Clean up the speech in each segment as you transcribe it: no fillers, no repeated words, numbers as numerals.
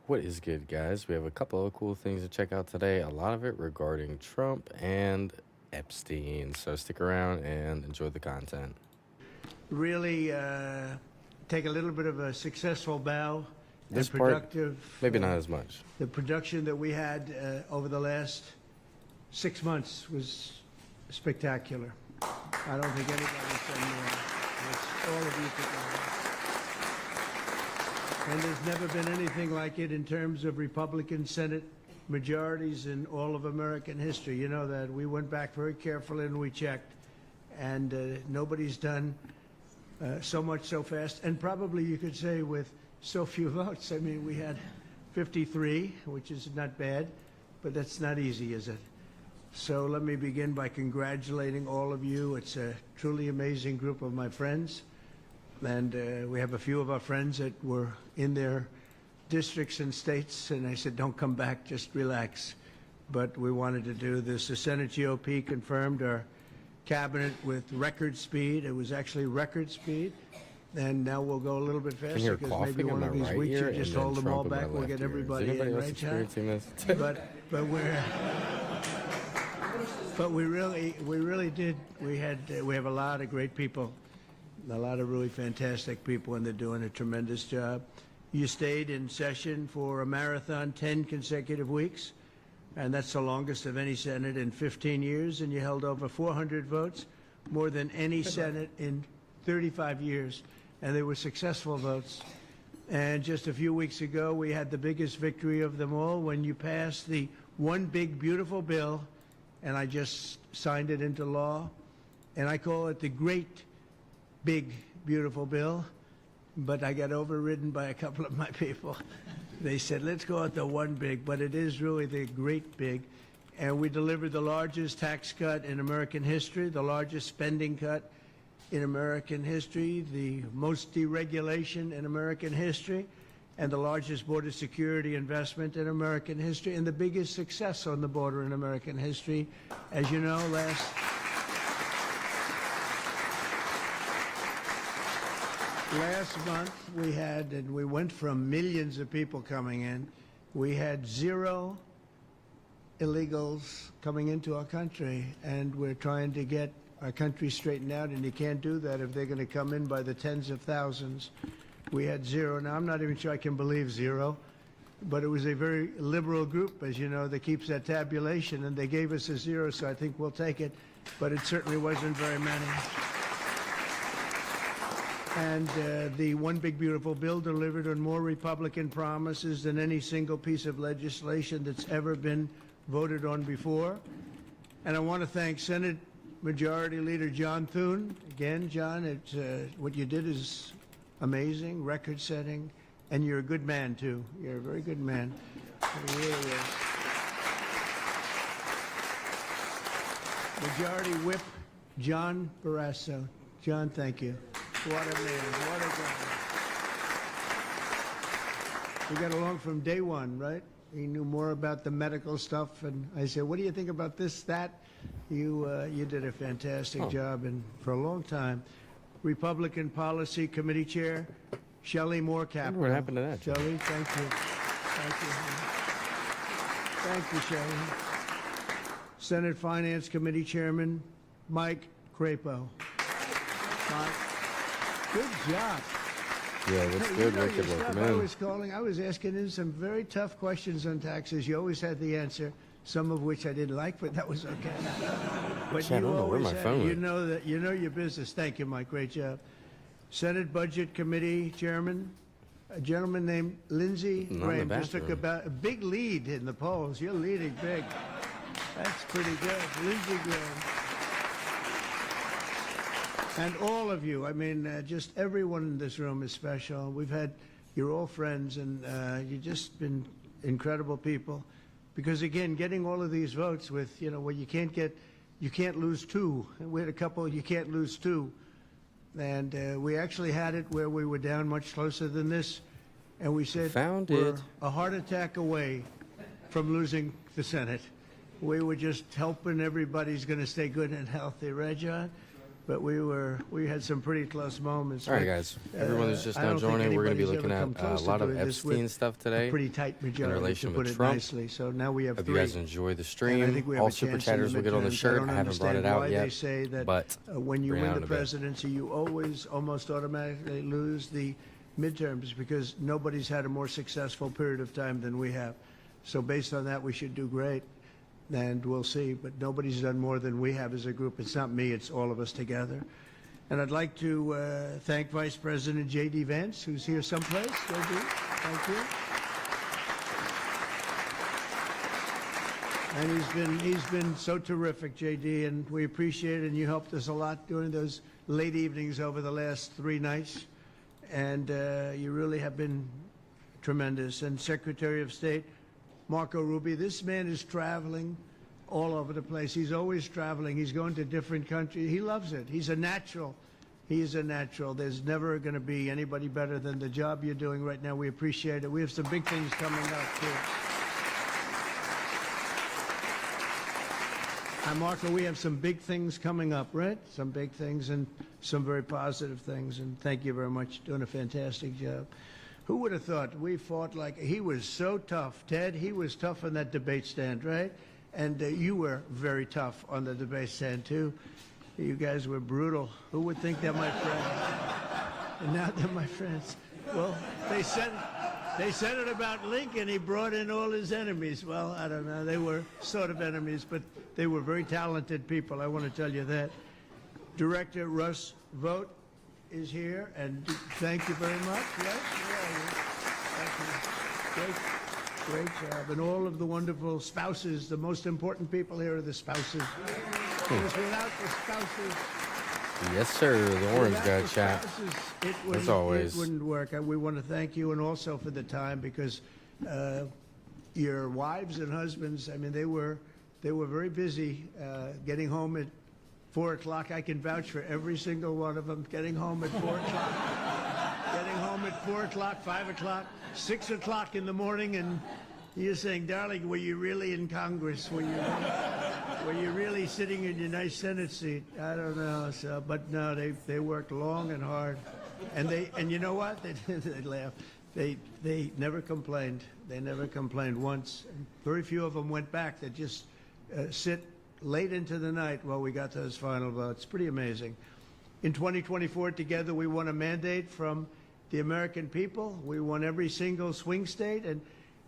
What is good, guys? We have a couple of cool things to check out today. A lot of it regarding Trump and Epstein. So stick around and enjoy the content. Really take a little bit of a successful bow This and part, productive. maybe not as much. The production that we had over the last 6 months was spectacular. I don't think anybody's done more. It's all of you together. And there's never been anything like it in terms of Republican Senate majorities in all of American history. You know that. We went back very carefully and we checked. And nobody's done so much so fast. And probably you could say with so few votes. I mean, we had 53, which is not bad, but that's not easy, is it? So let me begin by congratulating all of you. It's a truly amazing group of my friends. And we have a few of our friends that were in their districts and states, and I said, don't come back, just relax. But we wanted to do this. The Senate GOP confirmed our cabinet with record speed. It was actually record speed. And now we'll go a little bit faster because maybe one of these weeks you just hold them all back. We'll get everybody in, right, John? But we really did. We have a lot of great people, a lot of really fantastic people, and they're doing a tremendous job. You stayed in session for a marathon, 10 consecutive weeks, and that's the longest of any Senate in 15 years, and you held over 400 votes, more than any Senate in 35 years, and they were successful votes. And just a few weeks ago, we had the biggest victory of them all when you passed the One Big Beautiful Bill, and I just signed it into law, and I call it the Great Big Beautiful Bill, but I got overridden by a couple of my people. They said, let's go with the One Big, but it is really the Great Big. And we delivered the largest tax cut in American history, the largest spending cut in American history, the most deregulation in American history, and the largest border security investment in American history, and the biggest success on the border in American history. As you know, last month we went from millions of people coming in. We had 0 illegals coming into our country, and we're trying to get our country straightened out, and you can't do that if they're going to come in by the tens of thousands. We had 0. Now, I'm not even sure I can believe 0, but it was a very liberal group, as you know, that keeps that tabulation, and they gave us a 0, so I think we'll take it, but it certainly wasn't very many. And the One Big Beautiful Bill delivered on more Republican promises than any single piece of legislation that's ever been voted on before. And I want to thank Senate Majority Leader John Thune. Again, John, what you did is amazing, record-setting, and you're a good man, too. You're a very good man. He really is. Majority Whip John Barrasso. John, thank you. What a man. What a guy. We got along from day one, right? He knew more about the medical stuff, and I said, what do you think about this, that? You did a fantastic job, and for a long time. Republican Policy Committee Chair, Shelley Moore Capito. What happened to that? Shelley, thank you. Thank you, Shelley. Senate Finance Committee Chairman, Mike Crapo. Mike, good job. Yeah, that's good. I was asking him some very tough questions on taxes. You always had the answer, some of which I didn't like, but that was okay. But you always had, you know your business. Thank you, Mike. Great job. Senate Budget Committee Chairman, a gentleman named Lindsey Graham, just took a big lead in the polls. You're leading big. That's pretty good. Lindsey Graham. And all of you, I mean, just everyone in this room is special. You're all friends, and you've just been incredible people. Because again, getting all of these votes with, where you can't lose 2. We had a couple, you can't lose 2. And we actually had it where we were down much closer than this. And we said, we're a heart attack away from losing the Senate. We were just hoping everybody's going to stay good and healthy, right, John? but we had some pretty close moments. All right, But, guys. Everyone who's just I now don't think joining, we're going to be anybody's looking ever at come close a to lot of doing this with Epstein stuff a today pretty tight majority, relation to put with it Trump. nicely. So now we have Hope three. you guys enjoy the And I stream. think we have All a super chance in chatters will get on the midterms. shirt. don't I haven't brought understand it out why yet, they say that but when you bring it win on the a bit. presidency, you always almost automatically lose the midterms because nobody's had a more successful period of time than we have. So based on that, we should do great, and we'll see. But nobody's done more than we have as a group. It's not me, it's all of us together. And I'd like to thank Vice President J.D. Vance, who's here someplace. J.D., thank you. And he's been so terrific, J.D., and we appreciate it. And you helped us a lot during those late evenings over the last 3 nights. And you really have been tremendous. And Secretary of State Marco Rubio, this man is traveling all over the place. He's always traveling. He's going to different countries. He loves it. He's a natural. He is a natural. There's never going to be anybody better than the job you're doing right now. We appreciate it. We have some big things coming up, too. Marco, we have some big things coming up, right? Some big things and some very positive things. And thank you very much. Doing a fantastic job. Who would have thought we fought like he was so tough, Ted? He was tough on that debate stand, right? And you were very tough on the debate stand, too. You guys were brutal. Who would think that, my friend? And now they're my friends. Well, they said it about Lincoln. He brought in all his enemies. Well, I don't know. They were sort of enemies, but they were very talented people. I want to tell you that. Director Russ Vogt is here, and thank you very much. Yes, thank you. Great job. And all of the wonderful spouses, the most important people here are the spouses. Because without the spouses... Yes, sir. The orange guy the chat. spouses, As always. It wouldn't work. We want to thank you and also for the time because your wives and husbands, I mean, they were very busy getting home at 4 o'clock. I can vouch for every single one of them. Getting home at 4 o'clock. Getting home at 4 o'clock, 5 o'clock, 6 o'clock in the morning, and you're saying, darling, were you really in Congress? Were you really sitting in your nice Senate seat? I don't know. So, but no, they worked long and hard, and you know what? They laugh. They never complained. They never complained once. And very few of them went back. They just sit late into the night while we got those final votes. Pretty amazing. In 2024, together, we won a mandate from the American people. We won every single swing state, and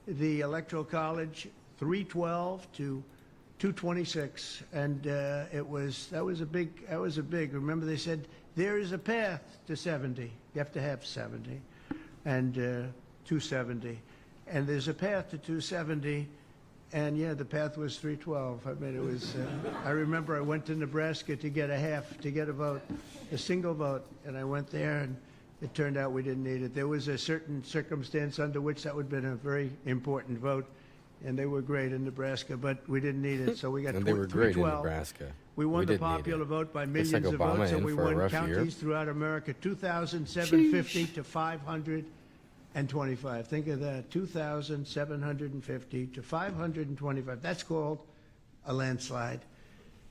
the Electoral College 312 to 226, and that was a big. Remember, they said there is a path to 70. You have to have 70, and 270, and there's a path to 270. And yeah, the path was 312. I mean, it was. I remember I went to Nebraska to get a vote, a single vote, and I went there, and it turned out we didn't need it. There was a certain circumstance under which that would have been a very important vote, and they were great in Nebraska, but we didn't need it, so we got And they were great in 312. Nebraska. We won the didn't need popular it. vote by Looks millions like of Obama votes, and in we for a won rough counties year. throughout America, 2,750 to 525. Think of that, 2,750 to 525. That's called a landslide.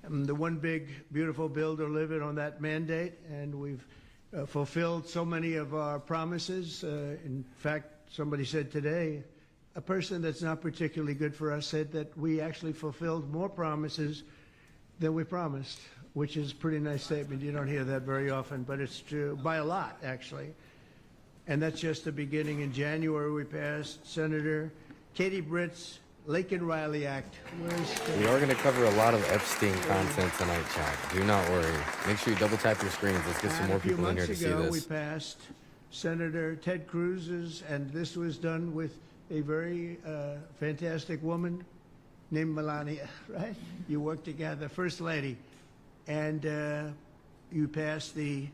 The one big, beautiful bill delivered on that mandate, and we've fulfilled so many of our promises. In fact, somebody said today, a person that's not particularly good for us said that we actually fulfilled more promises than we promised, which is a pretty nice statement. You don't hear that very often, but it's true, by a lot, actually. And that's just the beginning. In January, we passed Senator Katie Britt's Laken Riley Act. We are going to cover a lot of Epstein content tonight, chat. Do not worry. Make sure you double tap your screens. Let's get some more people in here to see A few months ago, we this. passed Senator Ted Cruz's, and this was done with a very fantastic woman named Melania, right? You worked together, First Lady, and you passed the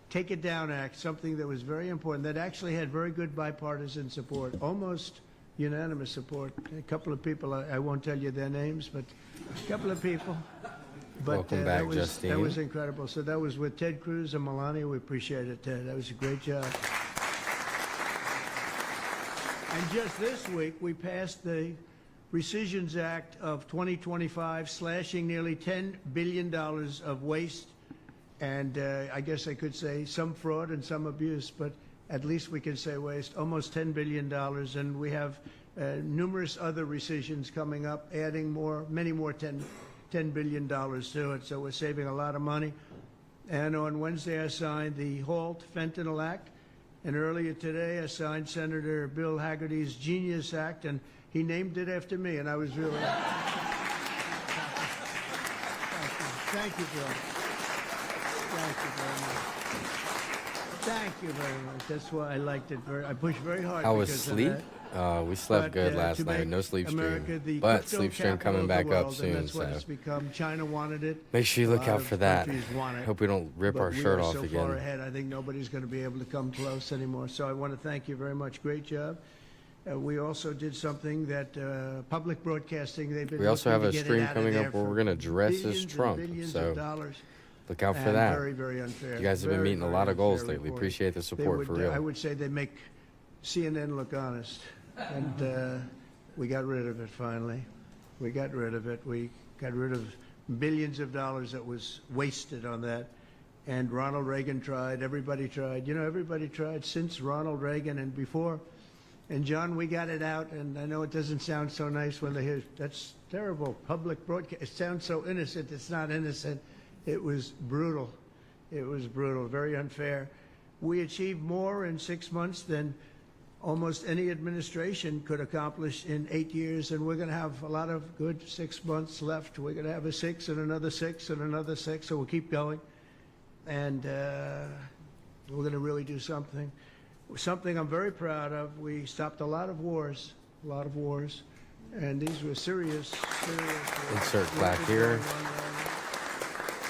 Take It Down Act, something that was very important, that actually had very good bipartisan support, almost unanimous support. A couple of people, I won't tell you their names, but a couple of people. But Welcome back, Justine. that was incredible. So that was with Ted Cruz and Melania. We appreciate it, Ted. That was a great job. And just this week, we passed the Rescissions Act of 2025, slashing nearly $10 billion of waste And I guess I could say some fraud and some abuse, but at least we can say waste, almost $10 billion. And we have numerous other rescissions coming up, adding more, many more $10 billion to it. So we're saving a lot of money. And on Wednesday, I signed the HALT Fentanyl Act. And earlier today, I signed Senator Bill Hagerty's Genius Act, and he named it after me, and I was really... Thank you, Bill. Thank you very much. Thank you very much. That's why I liked it. I pushed very hard. How was because of sleep? that. We slept But, good to last night. make No sleep America stream, the but crypto sleep stream capital coming of the back up world, and soon. that's what So it's become. China wanted it. make sure you A look lot out of for that. countries want it. Hope we don't rip But our we shirt are off so again. far ahead, I think nobody's going to be able to come close anymore. So I want to thank you very much. Great job. We also did something that public broadcasting, they've been We also looking have to a get it stream out of coming there up where for we're going to address this billions and Trump. billions So of dollars. look out for And that. very, very unfair. You guys have been Very, meeting a very lot of goals unfair lately. report. Appreciate the They support, would, for real. I would say they make CNN look honest. And we got rid of it finally. We got rid of it. We got rid of billions of dollars that was wasted on that. And Ronald Reagan tried. Everybody tried. You know, everybody tried since Ronald Reagan and before. And John, we got it out. And I know it doesn't sound so nice when they hear, that's terrible, public broadcast. It sounds so innocent. It's not innocent. It was brutal. It was brutal, very unfair. We achieved more in 6 months than almost any administration could accomplish in 8 years, and we're going to have a lot of good 6 months left. We're going to have a 6 and another 6 and another 6, so we'll keep going. And we're going to really do something. Something I'm very proud of. We stopped a lot of wars, and these were serious wars. Insert clap here.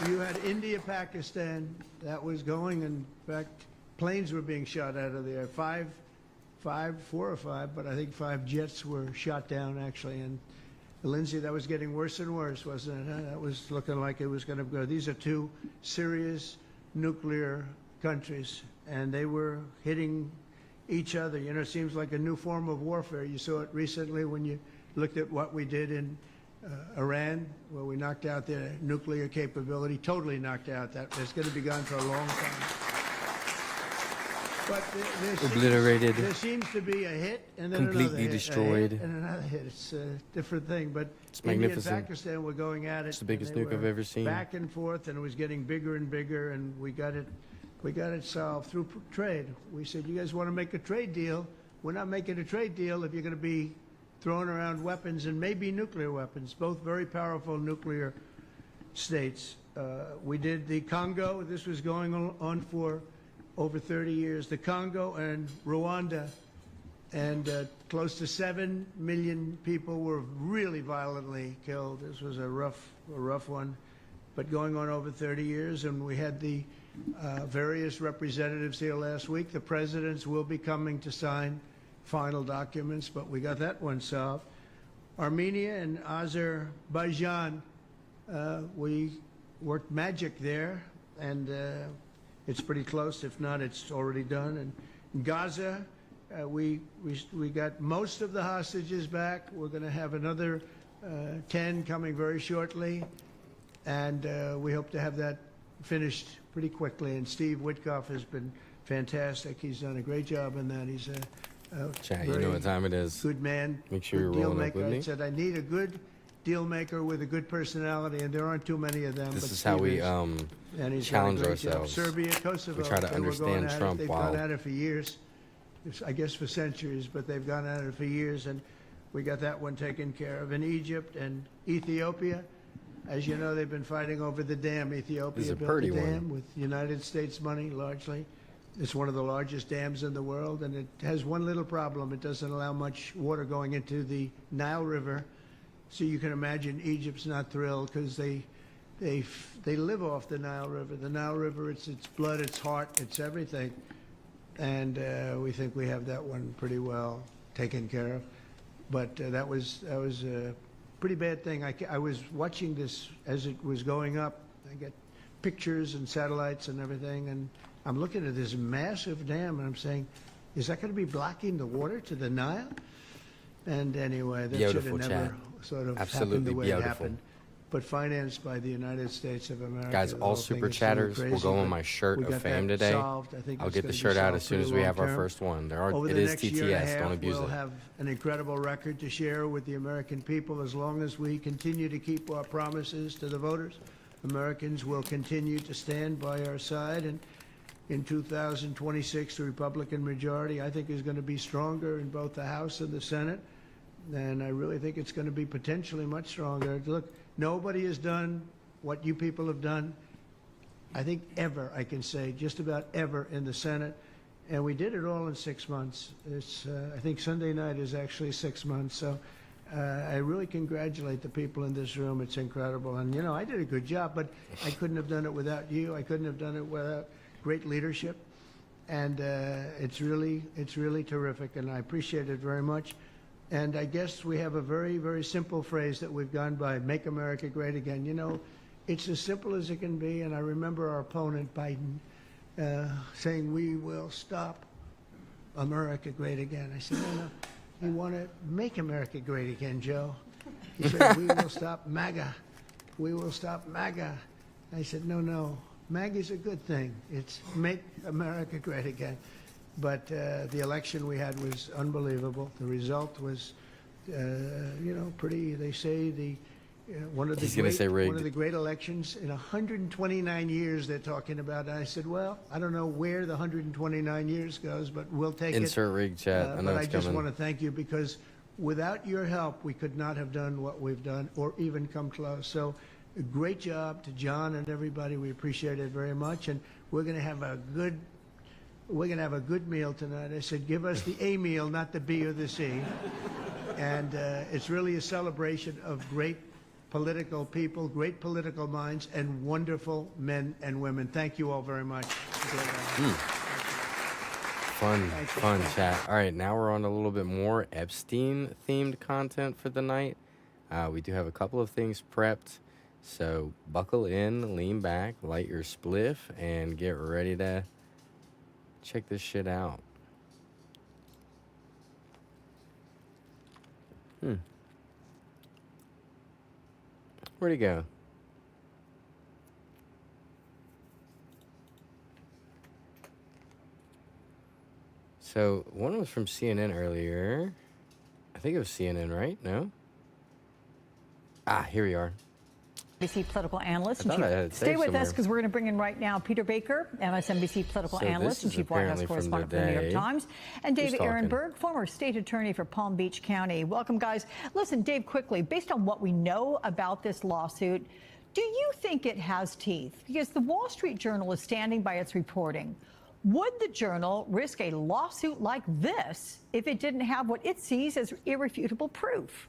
You had India, Pakistan, that was going. In fact, planes were being shot out of the air. Four or five, but I think 5 jets were shot down, actually. And Lindsay, that was getting worse and worse, wasn't it? That was looking like it was going to go. These are 2 serious nuclear countries, and they were hitting each other. You know, it seems like a new form of warfare. You saw it recently when you looked at what we did in Iran, where we knocked out their nuclear capability, totally knocked out. That's going to be gone for a long time. But Obliterated. There seems to be a hit and then Completely another hit, destroyed. a hit and another hit. It's a different thing. But It's India magnificent. and Pakistan were going at it. It's the biggest and they nuke I've were ever seen. Back and forth, and it was getting bigger and bigger, and we got it solved through trade. We said, you guys want to make a trade deal? We're not making a trade deal if you're going to be throwing around weapons and maybe nuclear weapons, both very powerful nuclear states. We did the Congo. This was going on for over 30 years. The Congo and Rwanda, and close to 7 million people were really violently killed. This was a rough one, but going on over 30 years. And we had the various representatives here last week. The presidents will be coming to sign final documents, but we got that one solved. Armenia and Azerbaijan, we worked magic there, and it's pretty close. If not, it's already done. And Gaza, we got most of the hostages back. We're going to have another 10 coming very shortly, and we hope to have that finished pretty quickly. And Steve Witkoff has been fantastic. He's done a great job in that. He's a Chat, you know what time it is. good man. Make sure you're good deal rolling up maker. with me. I said I need a good deal maker with a good personality, and there aren't too many of them. This but is how Steve we is. And he's challenge done a great job. ourselves. Serbia, Kosovo. We try to they were going understand at it. Trump They've while- gone at it for years. I guess for centuries, but they've gone at it for years, and we got that one taken care of. In Egypt and Ethiopia, as you know, they've been fighting over the dam. This Ethiopia is a built pretty the one. dam with United States money, largely. It's one of the largest dams in the world, and it has one little problem. It doesn't allow much water going into the Nile River. So you can imagine Egypt's not thrilled because they live off the Nile River. The Nile River, it's blood, it's heart, it's everything. And we think we have that one pretty well taken care of. But that was a pretty bad thing. I was watching this as it was going up. I get pictures and satellites and everything, and I'm looking at this massive dam, and I'm saying, is that going to be blocking the water to the Nile? And anyway, that should have Beautiful, never chat. sort of happened Absolutely the way beautiful. it happened. but financed by the United States of America. Guys, The all whole super thing is still chatters will crazy, go on but my shirt we of got fame that today. solved. I think I'll it's get the gonna be shirt out solved as soon as pretty we have our long-term. first one. Over It the is next year and a TTS. half, Don't abuse we'll it. have an incredible record to share with the American people as long as we continue to keep our promises to the voters. Americans will continue to stand by our side, and in 2026, the Republican majority, I think, is going to be stronger in both the House and the Senate, and I really think it's going to be potentially much stronger. Look, nobody has done what you people have done, I think, ever, I can say, just about ever in the Senate. And we did it all in 6 months. I think Sunday night is actually 6 months. So I really congratulate the people in this room. It's incredible. And, you know, I did a good job, but I couldn't have done it without you. I couldn't have done it without great leadership. And it's really terrific, and I appreciate it very much. And I guess we have a very, very simple phrase that we've gone by: make America great again. You know, it's as simple as it can be. And I remember our opponent, Biden, saying, we will stop America great again. I said, no, you want to make America great again, Joe. He said, we will stop MAGA. We will stop MAGA. I said, no, MAGA is a good thing. It's make America great again. But the election we had was unbelievable. The result was, pretty, they say, one of the great elections in 129 years they're talking about. And I said, well, I don't know where the 129 years goes, but we'll take it. Insert rig chat. I know but it's I just coming. want to thank you, because without your help, we could not have done what we've done or even come close. So great job to John and everybody. We appreciate it very much. And we're going to have a good meal tonight. I said, give us the A meal, not the B or the C. And it's really a celebration of great political people, great political minds, and wonderful men and women. Thank you all very much. Fun chat. All right, now we're on a little bit more Epstein-themed content for the night. We do have a couple of things prepped, so buckle in, lean back, light your spliff, and get ready to check this shit out. Where'd he go? So one was from CNN earlier. I think it was CNN, right? No? Here we are. MSNBC political analyst. Stay with us, because we're going to bring in right now Peter Baker, MSNBC political analyst and chief White House correspondent for the New York Times, and David Ehrenberg, former state attorney for Palm Beach County. Welcome, guys. Listen, Dave, quickly, based on what we know about this lawsuit, do you think it has teeth? Because the Wall Street Journal is standing by its reporting. Would the Journal risk a lawsuit like this if it didn't have what it sees as irrefutable proof?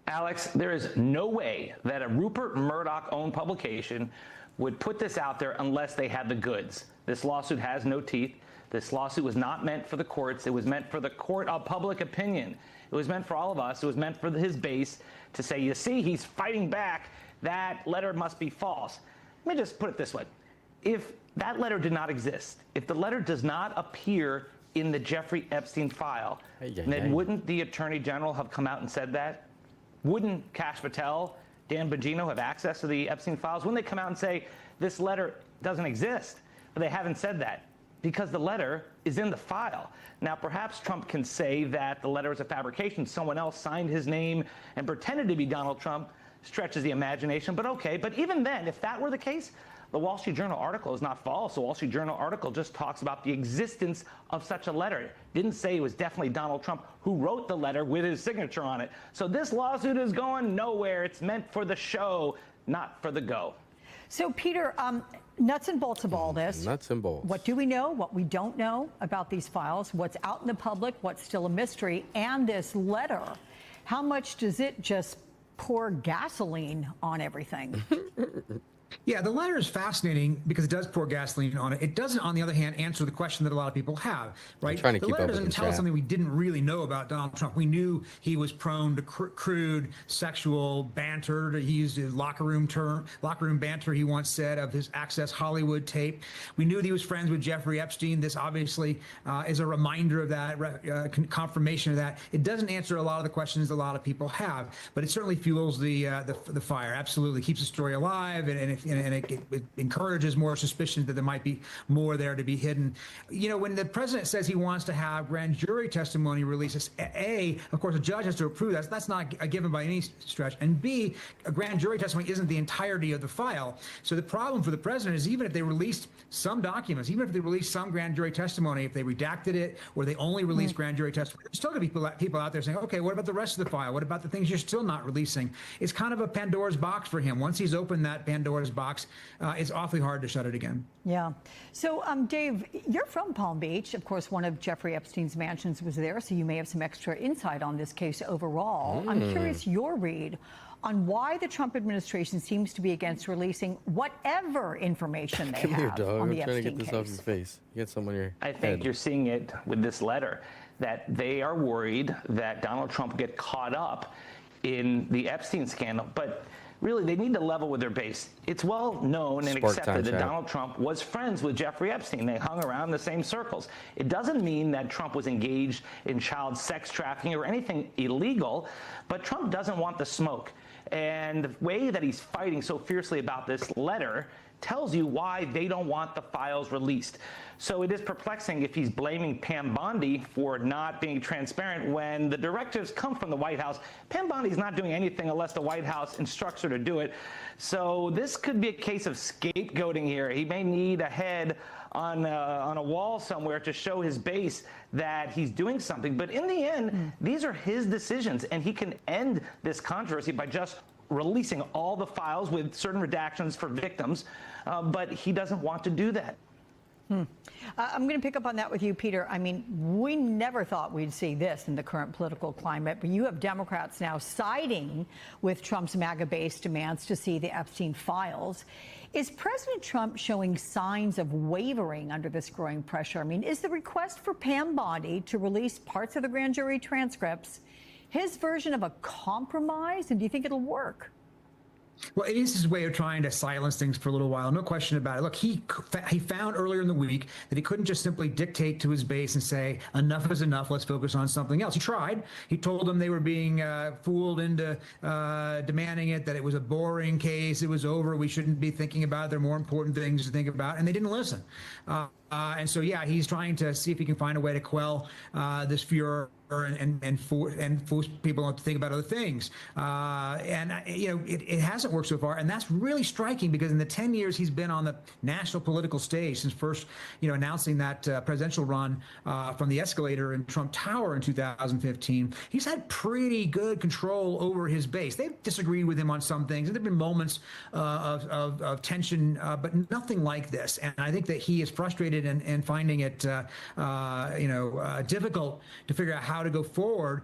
Alex, there is no way that a Rupert Murdoch-owned publication would put this out there unless they had the goods. This lawsuit has no teeth. This lawsuit was not meant for the courts. It was meant for the court of public opinion. It was meant for all of us. It was meant for his base to say, you see, he's fighting back. That letter must be false. Let me just put it this way. If that letter did not exist, if the letter does not appear in the Jeffrey Epstein file, then wouldn't the Attorney General have come out and said that? Wouldn't Kash Patel, Dan Bongino have access to the Epstein files? Wouldn't they come out and say, this letter doesn't exist? But they haven't said that because the letter is in the file. Now, perhaps Trump can say that the letter is a fabrication. Someone else signed his name and pretended to be Donald Trump. Stretches the imagination, but okay. But even then, if that were the case, the Wall Street Journal article is not false. The Wall Street Journal article just talks about the existence of such a letter. It didn't say it was definitely Donald Trump who wrote the letter with his signature on it. So this lawsuit is going nowhere. It's meant for the show, not for the go. So, Peter, nuts and bolts of all this. Nuts and bolts. What do we know? What we don't know about these files? What's out in the public? What's still a mystery? And this letter, how much does it just pour gasoline on everything? Yeah, the letter is fascinating because it does pour gasoline on it. It doesn't, on the other hand, answer the question that a lot of people have, right? I'm trying to the keep letter up with doesn't the tell us chat. something we didn't really know about Donald Trump. We knew he was prone to crude sexual banter. He used his locker room banter, he once said, of his Access Hollywood tape. We knew that he was friends with Jeffrey Epstein. This obviously is a reminder of that, confirmation of that. It doesn't answer a lot of the questions a lot of people have, but it certainly fuels the fire. Absolutely keeps the story alive, and it encourages more suspicion that there might be more there to be hidden. You know, when the president says he wants to have grand jury testimony releases, of course, a judge has to approve that. That's not a given by any stretch. And B, a grand jury testimony isn't the entirety of the file. So the problem for the president is, even if they released some documents, even if they released some grand jury testimony, if they redacted it or they only released grand jury testimony, there's still going to be people out there saying, okay, what about the rest of the file? What about the things you're still not releasing? It's kind of a Pandora's box for him. Once he's opened that Pandora's box, it's awfully hard to shut it again. Yeah. So, Dave, you're from Palm Beach. Of course, one of Jeffrey Epstein's mansions was there, so you may have some extra insight on this case overall. I'm curious your read on why the Trump administration seems to be against releasing whatever information they have on the Epstein case. I'm trying to get this off your face. You get some on your I think you're seeing it with this letter, that they are worried that Donald Trump will get caught up in the Epstein scandal. But really, they need to level with their base. It's well known and accepted that Donald Trump was friends with Jeffrey Epstein. They hung around the same circles. It doesn't mean that Trump was engaged in child sex trafficking or anything illegal, but Trump doesn't want the smoke. And the way that he's fighting so fiercely about this letter tells you why they don't want the files released. So it is perplexing if he's blaming Pam Bondi for not being transparent when the directives come from the White House. Pam Bondi's not doing anything unless the White House instructs her to do it. So this could be a case of scapegoating here. He may need a head on a wall somewhere to show his base that he's doing something. But in the end, these are his decisions, and he can end this controversy by just releasing all the files with certain redactions for victims, but he doesn't want to do that. I'm going to pick up on that with you, Peter. I mean, we never thought we'd see this in the current political climate, but you have Democrats now siding with Trump's MAGA base demands to see the Epstein files. Is President Trump showing signs of wavering under this growing pressure? I mean, is the request for Pam Bondi to release parts of the grand jury transcripts his version of a compromise, and do you think it'll work? Well, it is his way of trying to silence things for a little while, no question about it. Look, he found earlier in the week that he couldn't just simply dictate to his base and say, enough is enough, let's focus on something else. He tried. He told them they were being fooled into demanding it, that it was a boring case, it was over, we shouldn't be thinking about it, there are more important things to think about, and they didn't listen. And so, yeah, he's trying to see if he can find a way to quell this furor and force people to think about other things. It hasn't worked so far, and that's really striking because in the 10 years he's been on the national political stage since first, announcing that presidential run from the escalator in Trump Tower in 2015, he's had pretty good control over his base. They've disagreed with him on some things, and there've been moments of tension, but nothing like this. And I think that he is frustrated and finding it, difficult to figure out how to go forward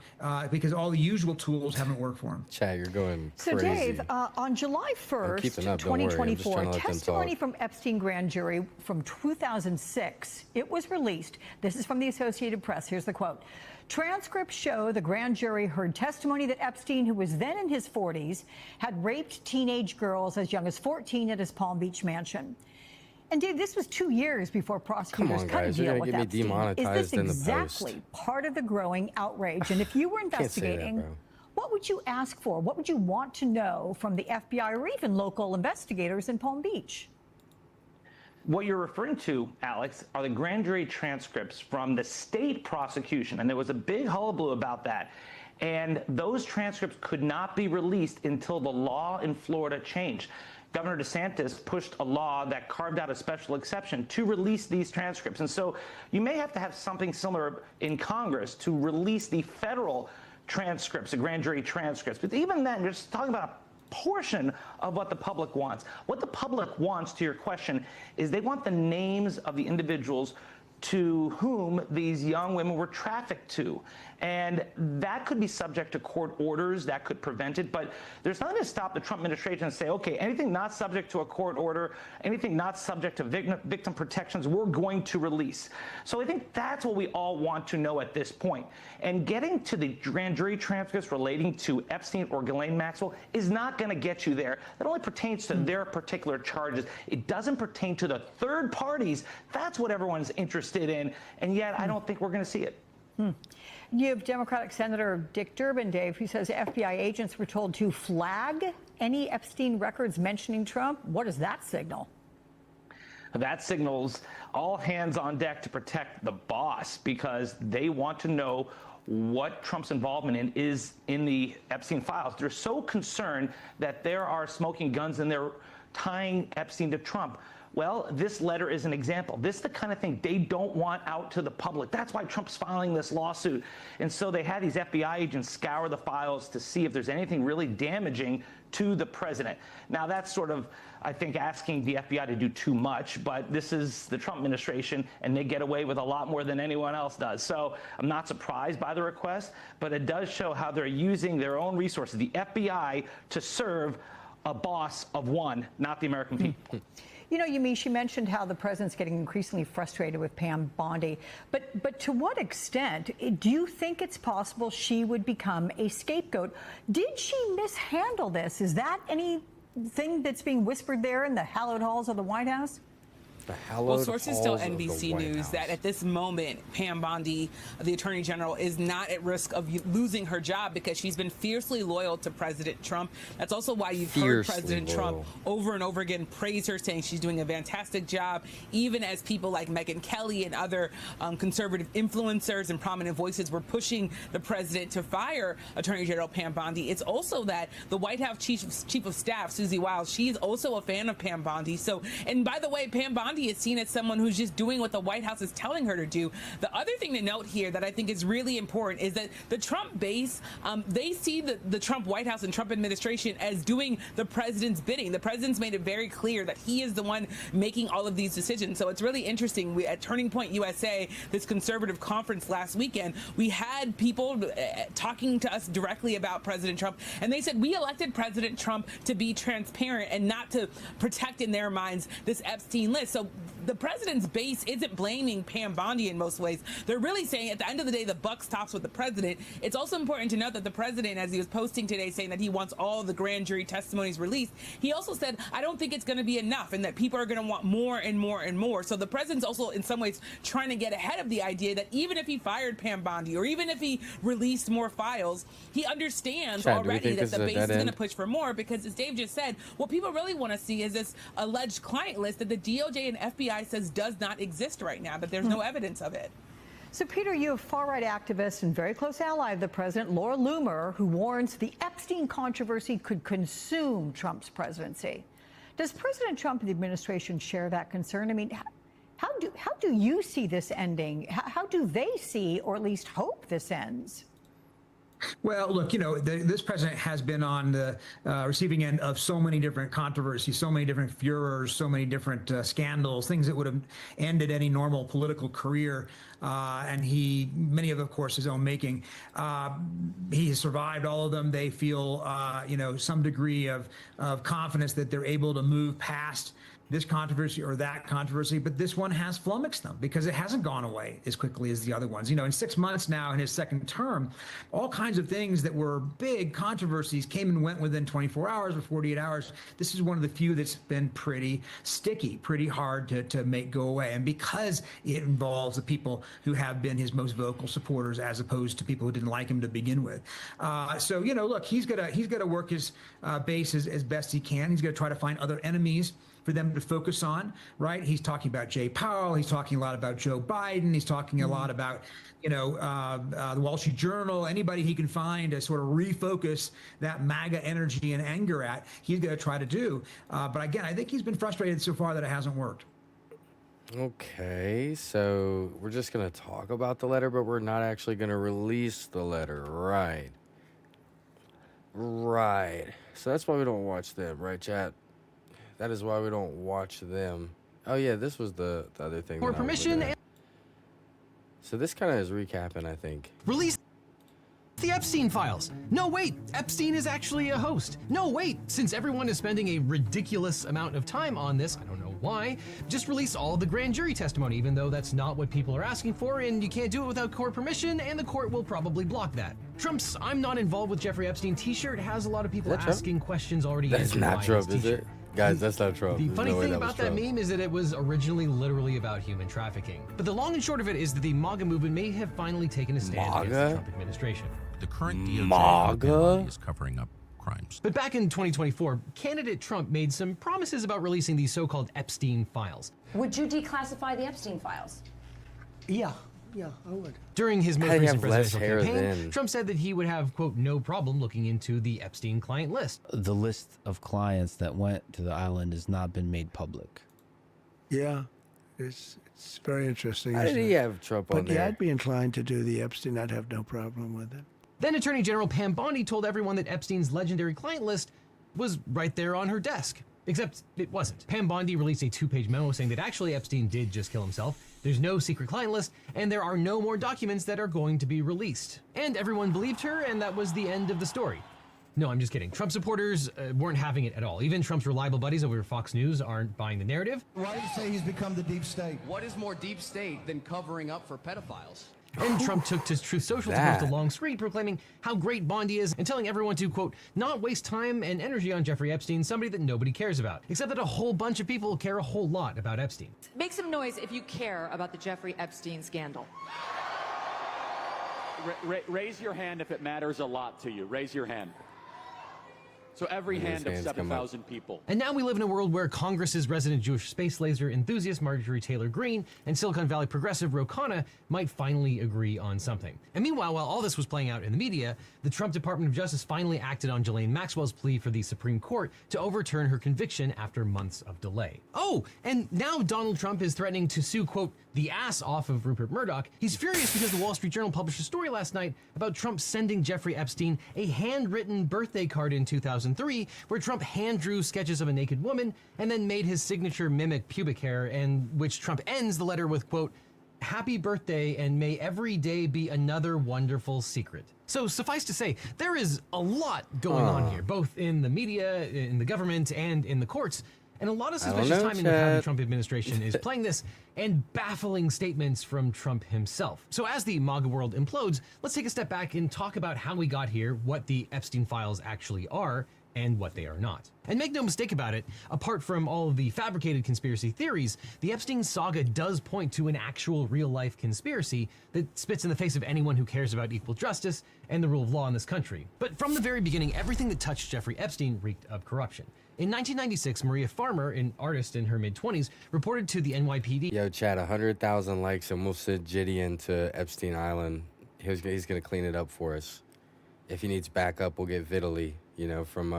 because all the usual tools haven't worked for him. Chad, you're going crazy. So, Dave, on July 1st, 2024, testimony from Epstein grand jury from 2006, it was released. This is from the Associated Press. Here's the quote. Transcripts show the grand jury heard testimony that Epstein, who was then in his 40s, had raped teenage girls as young as 14 at his Palm Beach mansion. And Dave, this was 2 years before prosecutors cut a deal with Epstein. Is this exactly part of the growing outrage? And if you were investigating, what would you ask for? What would you want to know from the FBI or even local investigators in Palm Beach? What you're referring to, Alex, are the grand jury transcripts from the state prosecution, and there was a big hullabaloo about that. And those transcripts could not be released until the law in Florida changed. Governor DeSantis pushed a law that carved out a special exception to release these transcripts. And so you may have to have something similar in Congress to release the federal transcripts, the grand jury transcripts. But even then, you're just talking about a portion of what the public wants. What the public wants, to your question, is they want the names of the individuals to whom these young women were trafficked to. And that could be subject to court orders that could prevent it. But there's nothing to stop the Trump administration and say, okay, anything not subject to a court order, anything not subject to victim protections, we're going to release. So I think that's what we all want to know at this point. And getting to the grand jury transcripts relating to Epstein or Ghislaine Maxwell is not going to get you there. That only pertains to their particular charges. It doesn't pertain to the third parties. That's what everyone's interested in. And yet I don't think we're going to see it. You have Democratic Senator Dick Durbin, Dave, who says FBI agents were told to flag any Epstein records mentioning Trump. What does that signal? That signals all hands on deck to protect the boss, because they want to know what Trump's involvement in is in the Epstein files. They're so concerned that there are smoking guns and they're tying Epstein to Trump. Well, this letter is an example. This is the kind of thing they don't want out to the public. That's why Trump's filing this lawsuit. And so they had these FBI agents scour the files to see if there's anything really damaging to the president. Now, that's sort of, I think, asking the FBI to do too much, but this is the Trump administration, and they get away with a lot more than anyone else does. So I'm not surprised by the request, but it does show how they're using their own resources, the FBI, to serve a boss of one, not the American people. You know, Yamiche, you mentioned how the president's getting increasingly frustrated with Pam Bondi. But to what extent do you think it's possible she would become a scapegoat? Did she mishandle this? Is that anything that's being whispered there in the hallowed halls of the White House? Well, sources tell NBC News that at this moment, Pam Bondi, the Attorney General, is not at risk of losing her job because she's been fiercely loyal to President Trump. That's also why you've heard President Trump over and over again praise her, saying she's doing a fantastic job, even as people like Megyn Kelly and other conservative influencers and prominent voices were pushing the president to fire Attorney General Pam Bondi. It's also that the White House Chief of Staff, Susie Wiles, she's also a fan of Pam Bondi. So, and by the way, Pam Bondi is seen as someone who's just doing what the White House is telling her to do. The other thing to note here that I think is really important is that the Trump base, they see the Trump White House and Trump administration as doing the president's bidding. The president's made it very clear that he is the one making all of these decisions. So it's really interesting. At Turning Point USA, this conservative conference last weekend, we had people talking to us directly about President Trump, and they said, we elected President Trump to be transparent and not to protect, in their minds, this Epstein list. So the president's base isn't blaming Pam Bondi in most ways. They're really saying at the end of the day, the buck stops with the president. It's also important to note that the president, as he was posting today, saying that he wants all the grand jury testimonies released, he also said, I don't think it's going to be enough and that people are going to want more and more and more. So the president's also in some ways trying to get ahead of the idea that even if he fired Pam Bondi or even if he released more files, he understands already that the base is going to push for more, because as Dave just said, what people really want to see is this alleged client list that the DOJ and FBI says does not exist right now, that there's no evidence of it. So, Peter, you have far-right activist and very close ally of the president, Laura Loomer, who warns the Epstein controversy could consume Trump's presidency. Does President Trump and the administration share that concern? I mean, how do you see this ending? How do they see, or at least hope, this ends? Well, look, you know, this president has been on the receiving end of so many different controversies, so many different furors, so many different scandals, things that would have ended any normal political career. And many of course, his own making. He has survived all of them. They feel, you know, some degree of confidence that they're able to move past this controversy or that controversy, but this one has flummoxed them because it hasn't gone away as quickly as the other ones. You know, in 6 months now in his second term, all kinds of things that were big controversies came and went within 24 hours or 48 hours. This is one of the few that's been pretty sticky, pretty hard to make go away. And because it involves the people who have been his most vocal supporters as opposed to people who didn't like him to begin with. So, you know, look, he's gonna work his base as best he can. He's gonna try to find other enemies for them to focus on, right? He's talking about Jay Powell. He's talking a lot about Joe Biden. He's talking a lot about, you know, the Wall Street Journal, anybody he can find to sort of refocus that MAGA energy and anger at, he's going to try to do. But again, I think he's been frustrated so far that it hasn't worked. Okay, so we're just going to talk about the letter, but we're not actually going to release the letter, right? Right. So that's why we don't watch them, right, chat? That is why we don't watch them. Oh, yeah, this was the other thing. For permission. So this kind of is recapping, I think. Release the Epstein files. No, wait, Epstein is actually a host. No, wait, since everyone is spending a ridiculous amount of time on this, I don't know why, just release all of the grand jury testimony, even though that's not what people are asking for, and you can't do it without court permission, and the court will probably block that. Trump's "I'm not involved with Jeffrey Epstein" t-shirt has a lot of people asking questions already. That's not Trump, is it? Guys, that's not Trump. The funny thing about that meme is that it was originally literally about human trafficking. But the long and short of it is that the MAGA movement may have finally taken a stand against the Trump administration. The current DOJ is covering up crimes. But back in 2024, candidate Trump made some promises about releasing these so-called Epstein files. Would you declassify the Epstein files? Yeah, I would. During his most recent presidential campaign, Trump said that he would have, quote, no problem looking into the Epstein client list. The list of clients that went to the island has not been made public. Yeah, it's very interesting. How did he have Trump on there? But yeah, I'd be inclined to do the Epstein. I'd have no problem with it. Then Attorney General Pam Bondi told everyone that Epstein's legendary client list was right there on her desk. Except it wasn't. Pam Bondi released a 2-page memo saying that actually Epstein did just kill himself. There's no secret client list, and there are no more documents that are going to be released. And everyone believed her, and that was the end of the story. No, I'm just kidding. Trump supporters weren't having it at all. Even Trump's reliable buddies over at Fox News aren't buying the narrative. Why do you say he's become the deep state? What is more deep state than covering up for pedophiles? And Trump took to Truth Social to post a long screed proclaiming how great Bondi is and telling everyone to, quote, not waste time and energy on Jeffrey Epstein, somebody that nobody cares about. Except that a whole bunch of people care a whole lot about Epstein. Make some noise if you care about the Jeffrey Epstein scandal. Raise your hand if it matters a lot to you. Raise your hand. So every hand of 7,000 people. And now we live in a world where Congress's resident Jewish space laser enthusiast Marjorie Taylor Greene and Silicon Valley progressive Ro Khanna might finally agree on something. And meanwhile, while all this was playing out in the media, the Trump Department of Justice finally acted on Ghislaine Maxwell's plea for the Supreme Court to overturn her conviction after months of delay. Oh, and now Donald Trump is threatening to sue, quote, the ass off of Rupert Murdoch. He's furious because the Wall Street Journal published a story last night about Trump sending Jeffrey Epstein a handwritten birthday card in 2003 where Trump hand drew sketches of a naked woman and then made his signature mimic pubic hair, and which Trump ends the letter with, quote, happy birthday and may every day be another wonderful secret. So suffice to say, there is a lot going on here, both in the media, in the government, and in the courts. And a lot of suspicious timing with how the Trump administration is playing this, and baffling statements from Trump himself. So as the MAGA world implodes, let's take a step back and talk about how we got here, what the Epstein files actually are, and what they are not. And make no mistake about it, apart from all of the fabricated conspiracy theories, the Epstein saga does point to an actual real-life conspiracy that spits in the face of anyone who cares about equal justice and the rule of law in this country. But from the very beginning, everything that touched Jeffrey Epstein reeked of corruption. In 1996, Maria Farmer, an artist in her mid-20s, reported to the NYPD. Yo, Chad, 100,000 likes and we'll send Gideon to Epstein Island. He's going to clean it up for us. If he needs backup, we'll get Vitaly, you know, from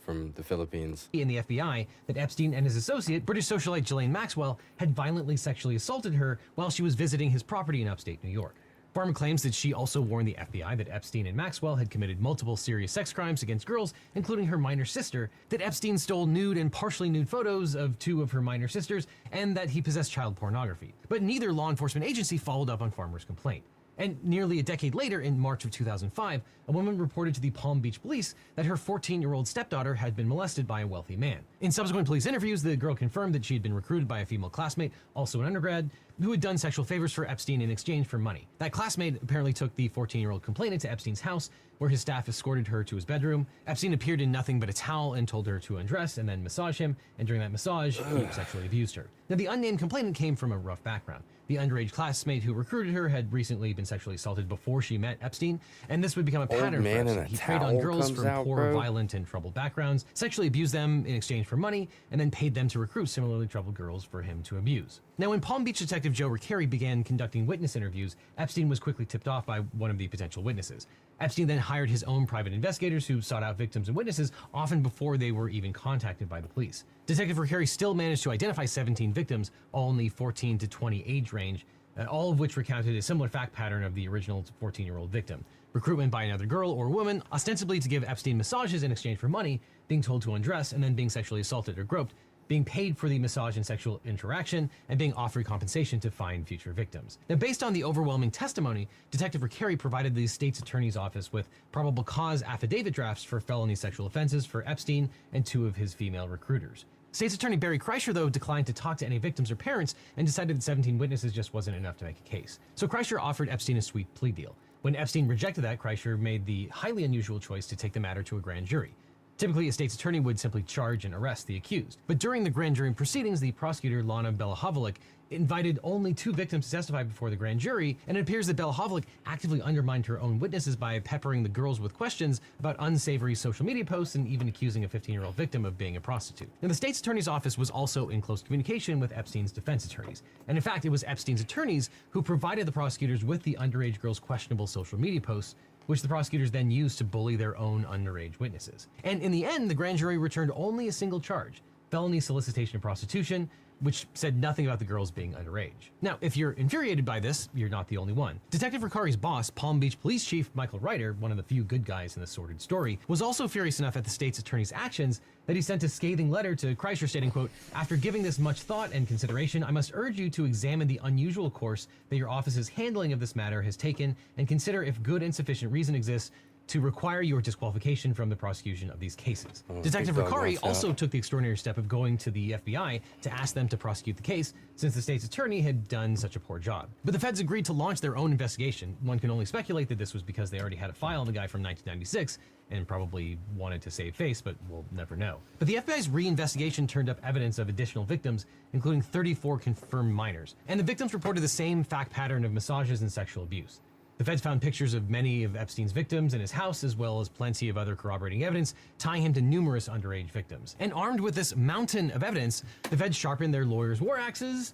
the Philippines. In the FBI, that Epstein and his associate, British socialite Ghislaine Maxwell, had violently sexually assaulted her while she was visiting his property in upstate New York. Farmer claims that she also warned the FBI that Epstein and Maxwell had committed multiple serious sex crimes against girls, including her minor sister, that Epstein stole nude and partially nude photos of 2 of her minor sisters, and that he possessed child pornography. But neither law enforcement agency followed up on Farmer's complaint. And nearly a decade later, in March of 2005, a woman reported to the Palm Beach police that her 14-year-old stepdaughter had been molested by a wealthy man. In subsequent police interviews, the girl confirmed that she had been recruited by a female classmate, also an undergrad, who had done sexual favors for Epstein in exchange for money. That classmate apparently took the 14-year-old complainant to Epstein's house, where his staff escorted her to his bedroom. Epstein appeared in nothing but a towel and told her to undress and then massage him, and during that massage, he sexually abused her. Now, the unnamed complainant came from a rough background. The underage classmate who recruited her had recently been sexually assaulted before she met Epstein, and this would become a pattern for Epstein. He preyed on girls from poor, violent, and troubled backgrounds, sexually abused them in exchange for money, and then paid them to recruit similarly troubled girls for him to abuse. Now, when Palm Beach detective Joe Riccieri began conducting witness interviews, Epstein was quickly tipped off by one of the potential witnesses. Epstein then hired his own private investigators who sought out victims and witnesses often before they were even contacted by the police. Detective Riccieri still managed to identify 17 victims, all in the 14 to 20 age range, all of which recounted a similar fact pattern of the original 14-year-old victim. Recruitment by another girl or woman, ostensibly to give Epstein massages in exchange for money, being told to undress, and then being sexually assaulted or groped, being paid for the massage and sexual interaction, and being offered compensation to find future victims. Now, based on the overwhelming testimony, Detective Ricari provided the state's attorney's office with probable cause affidavit drafts for felony sexual offenses for Epstein and 2 of his female recruiters. State's Attorney Barry Kreischer, though, declined to talk to any victims or parents and decided that 17 witnesses just wasn't enough to make a case. So Kreischer offered Epstein a sweet plea deal. When Epstein rejected that, Kreischer made the highly unusual choice to take the matter to a grand jury. Typically, a state's attorney would simply charge and arrest the accused. But during the grand jury proceedings, the prosecutor, Lana Belahovlik, invited only 2 victims to testify before the grand jury, and it appears that Belahovlik actively undermined her own witnesses by peppering the girls with questions about unsavory social media posts and even accusing a 15-year-old victim of being a prostitute. Now, the state's attorney's office was also in close communication with Epstein's defense attorneys. And in fact, it was Epstein's attorneys who provided the prosecutors with the underage girls' questionable social media posts, which the prosecutors then used to bully their own underage witnesses. And in the end, the grand jury returned only a single charge: felony solicitation of prostitution, which said nothing about the girls being underage. Now, if you're infuriated by this, you're not the only one. Detective Ricari's boss, Palm Beach Police Chief Michael Reiter, one of the few good guys in this sordid story, was also furious enough at the state's attorney's actions that he sent a scathing letter to Kreischer stating, quote, "After giving this much thought and consideration, I must urge you to examine the unusual course that your office's handling of this matter has taken and consider if good and sufficient reason exists to require your disqualification from the prosecution of these cases." Detective Ricari also took the extraordinary step of going to the FBI to ask them to prosecute the case, since the state's attorney had done such a poor job. But the feds agreed to launch their own investigation. One can only speculate that this was because they already had a file on the guy from 1996 and probably wanted to save face, but we'll never know. But the FBI's reinvestigation turned up evidence of additional victims, including 34 confirmed minors. And the victims reported the same fact pattern of massages and sexual abuse. The feds found pictures of many of Epstein's victims in his house, as well as plenty of other corroborating evidence tying him to numerous underage victims. And armed with this mountain of evidence, the feds sharpened their lawyers' war axes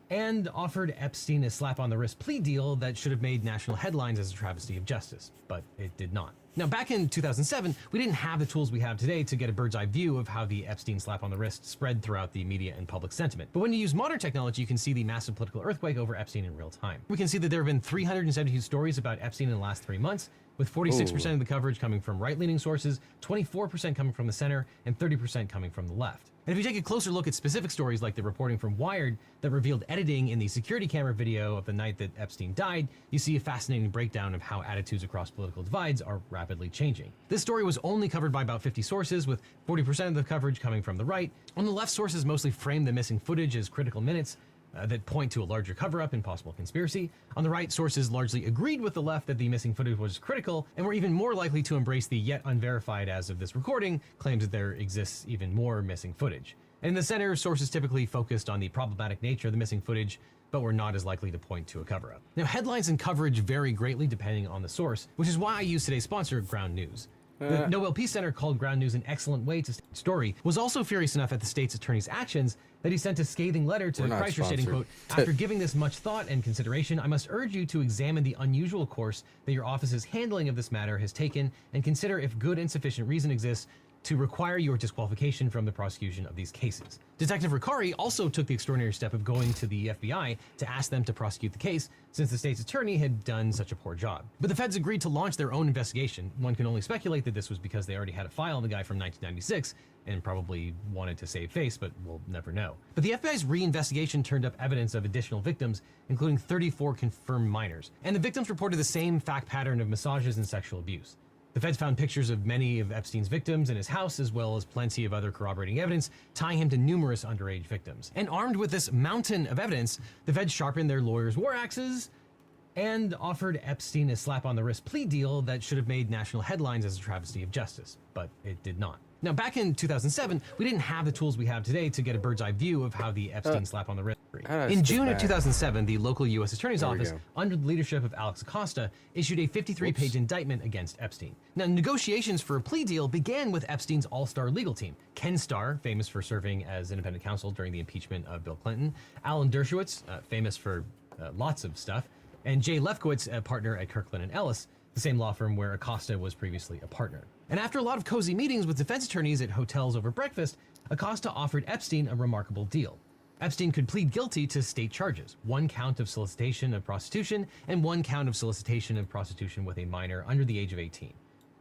and offered Epstein a slap-on-the-wrist plea deal that should have made national headlines as a travesty of justice, but it did not. Now, back in 2007, we didn't have the tools we have today to get a bird's eye view of how the Epstein slap on the wrist spread throughout the media and public sentiment. But when you use modern technology, you can see the massive political earthquake over Epstein in real time. We can see that there have been 372 stories about Epstein in the last 3 months, with 46% of the coverage coming from right-leaning sources, 24% coming from the center, and 30% coming from the left. And if you take a closer look at specific stories like the reporting from Wired that revealed editing in the security camera video of the night that Epstein died, you see a fascinating breakdown of how attitudes across political divides are rapidly changing. This story was only covered by about 50 sources, with 40% of the coverage coming from the right. On the left, sources mostly frame the missing footage as critical minutes that point to a larger cover-up and possible conspiracy. On the right, sources largely agreed with the left that the missing footage was critical and were even more likely to embrace the yet unverified as of this recording claims that there exists even more missing footage. And in the center, sources typically focused on the problematic nature of the missing footage, but were not as likely to point to a cover-up. Now, headlines and coverage vary greatly depending on the source, which is why I use today's sponsor, Ground News. The Nobel Peace Center called Ground News an excellent way to story, was also furious enough at the state's attorney's actions that he sent a scathing letter to Kreischer stating, quote, "After giving this much thought and consideration, I must urge you to examine the unusual course that your office's handling of this matter has taken and consider if good and sufficient reason exists to require your disqualification from the prosecution of these cases." Detective Ricari also took the extraordinary step of going to the FBI to ask them to prosecute the case, since the state's attorney had done such a poor job. But the feds agreed to launch their own investigation. One can only speculate that this was because they already had a file on the guy from 1996 and probably wanted to save face, but we'll never know. But the FBI's reinvestigation turned up evidence of additional victims, including 34 confirmed minors. And the victims reported the same fact pattern of massages and sexual abuse. The feds found pictures of many of Epstein's victims in his house, as well as plenty of other corroborating evidence tying him to numerous underage victims. And armed with this mountain of evidence, the feds sharpened their lawyers' war axes and offered Epstein a slap-on-the-wrist plea deal that should have made national headlines as a travesty of justice, but it did not. Now, back in 2007, we didn't have the tools we have today to get a bird's eye view of how the Epstein slap on the wrist. In June of 2007, the local U.S. Attorney's Office, under the leadership of Alex Acosta, issued a 53-page indictment against Epstein. Now, negotiations for a plea deal began with Epstein's all-star legal team: Ken Starr, famous for serving as independent counsel during the impeachment of Bill Clinton; Alan Dershowitz, famous for lots of stuff; and Jay Lefkowitz, a partner at Kirkland & Ellis, the same law firm where Acosta was previously a partner. And after a lot of cozy meetings with defense attorneys at hotels over breakfast, Acosta offered Epstein a remarkable deal. Epstein could plead guilty to state charges: 1 count of solicitation of prostitution and 1 count of solicitation of prostitution with a minor under the age of 18.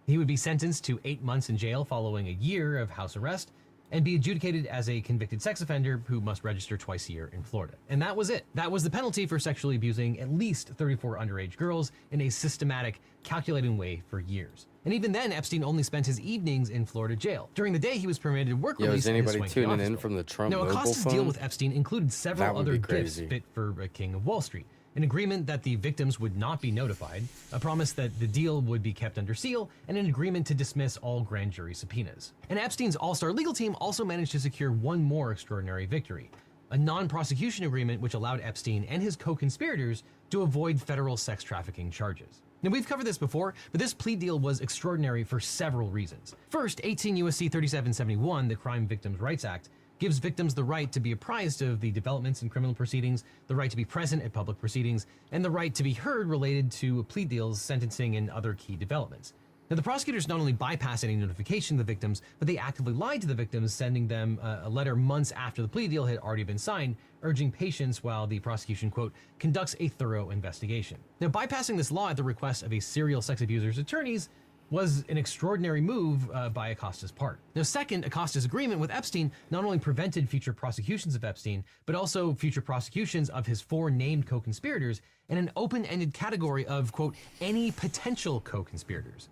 He would be sentenced to 8 months in jail following a year of house arrest, and be adjudicated as a convicted sex offender who must register twice a year in Florida. And that was it. That was the penalty for sexually abusing at least 34 underage girls in a systematic, calculating way for years. And even then, Epstein only spent his evenings in Florida jail. During the day, he was permitted work release. Is anybody tuning in from the Trump mobile phone? Now, Acosta's deal with Epstein included several other gifts fit for a king of Wall Street. An agreement that the victims would not be notified, a promise that the deal would be kept under seal, and an agreement to dismiss all grand jury subpoenas. And Epstein's all-star legal team also managed to secure one more extraordinary victory, a non-prosecution agreement which allowed Epstein and his co-conspirators to avoid federal sex trafficking charges. Now, we've covered this before, but this plea deal was extraordinary for several reasons. First, 18 U.S.C. 3771, the Crime Victims' Rights Act, gives victims the right to be apprised of the developments in criminal proceedings, the right to be present at public proceedings, and the right to be heard related to plea deals, sentencing, and other key developments. Now, the prosecutors not only bypassed any notification of the victims, but they actively lied to the victims, sending them a letter months after the plea deal had already been signed, urging patience while the prosecution, quote, conducts a thorough investigation. Now, bypassing this law at the request of a serial sex abuser's attorneys was an extraordinary move by Acosta's part. Now, second, Acosta's agreement with Epstein not only prevented future prosecutions of Epstein, but also future prosecutions of his 4 named co-conspirators and an open-ended category of, quote, any potential co-conspirators.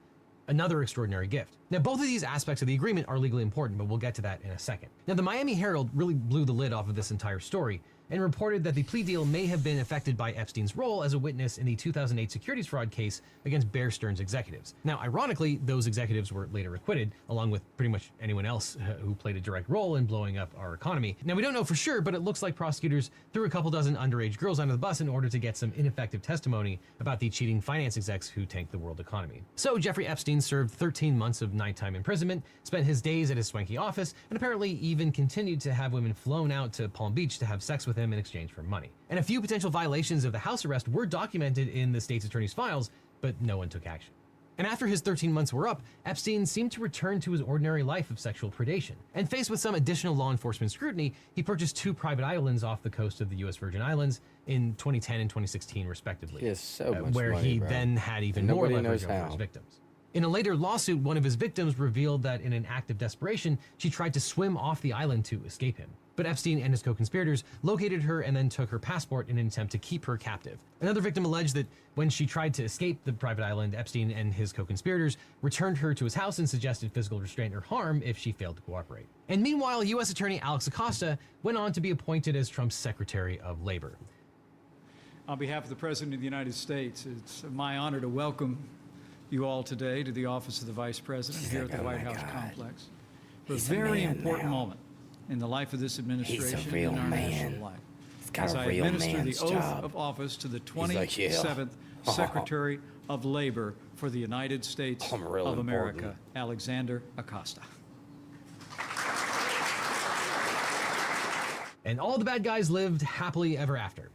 Another extraordinary gift. Now, both of these aspects of the agreement are legally important, but we'll get to that in a second. Now, the Miami Herald really blew the lid off of this entire story and reported that the plea deal may have been affected by Epstein's role as a witness in the 2008 securities fraud case against Bear Stearns executives. Now, ironically, those executives were later acquitted, along with pretty much anyone else who played a direct role in blowing up our economy. Now, we don't know for sure, but it looks like prosecutors threw a couple dozen underage girls under the bus in order to get some ineffective testimony about the cheating finance execs who tanked the world economy. So Jeffrey Epstein served 13 months of nighttime imprisonment, spent his days at his swanky office, and apparently even continued to have women flown out to Palm Beach to have sex with him in exchange for money. And a few potential violations of the house arrest were documented in the state's attorney's files, but no one took action. And after his 13 months were up, Epstein seemed to return to his ordinary life of sexual predation. And faced with some additional law enforcement scrutiny, he purchased 2 private islands off the coast of the U.S. Virgin Islands in 2010 and 2016, respectively. He has so much where money, he bro. then had even more leverage over his victims. In a later lawsuit, one of his victims revealed that in an act of desperation, she tried to swim off the island to escape him. But Epstein and his co-conspirators located her and then took her passport in an attempt to keep her captive. Another victim alleged that when she tried to escape the private island, Epstein and his co-conspirators returned her to his house and suggested physical restraint or harm if she failed to cooperate. And meanwhile, U.S. Attorney Alex Acosta went on to be appointed as Trump's Secretary of Labor. On behalf of the President of the United States, it's my honor to welcome you all today to the office of the Vice President here at the White House complex for a very important moment in the life of this administration and our national life. As I administer the oath of office to the 27th Secretary of Labor for the United States of America, Alexander Acosta. And all the bad guys lived happily ever after.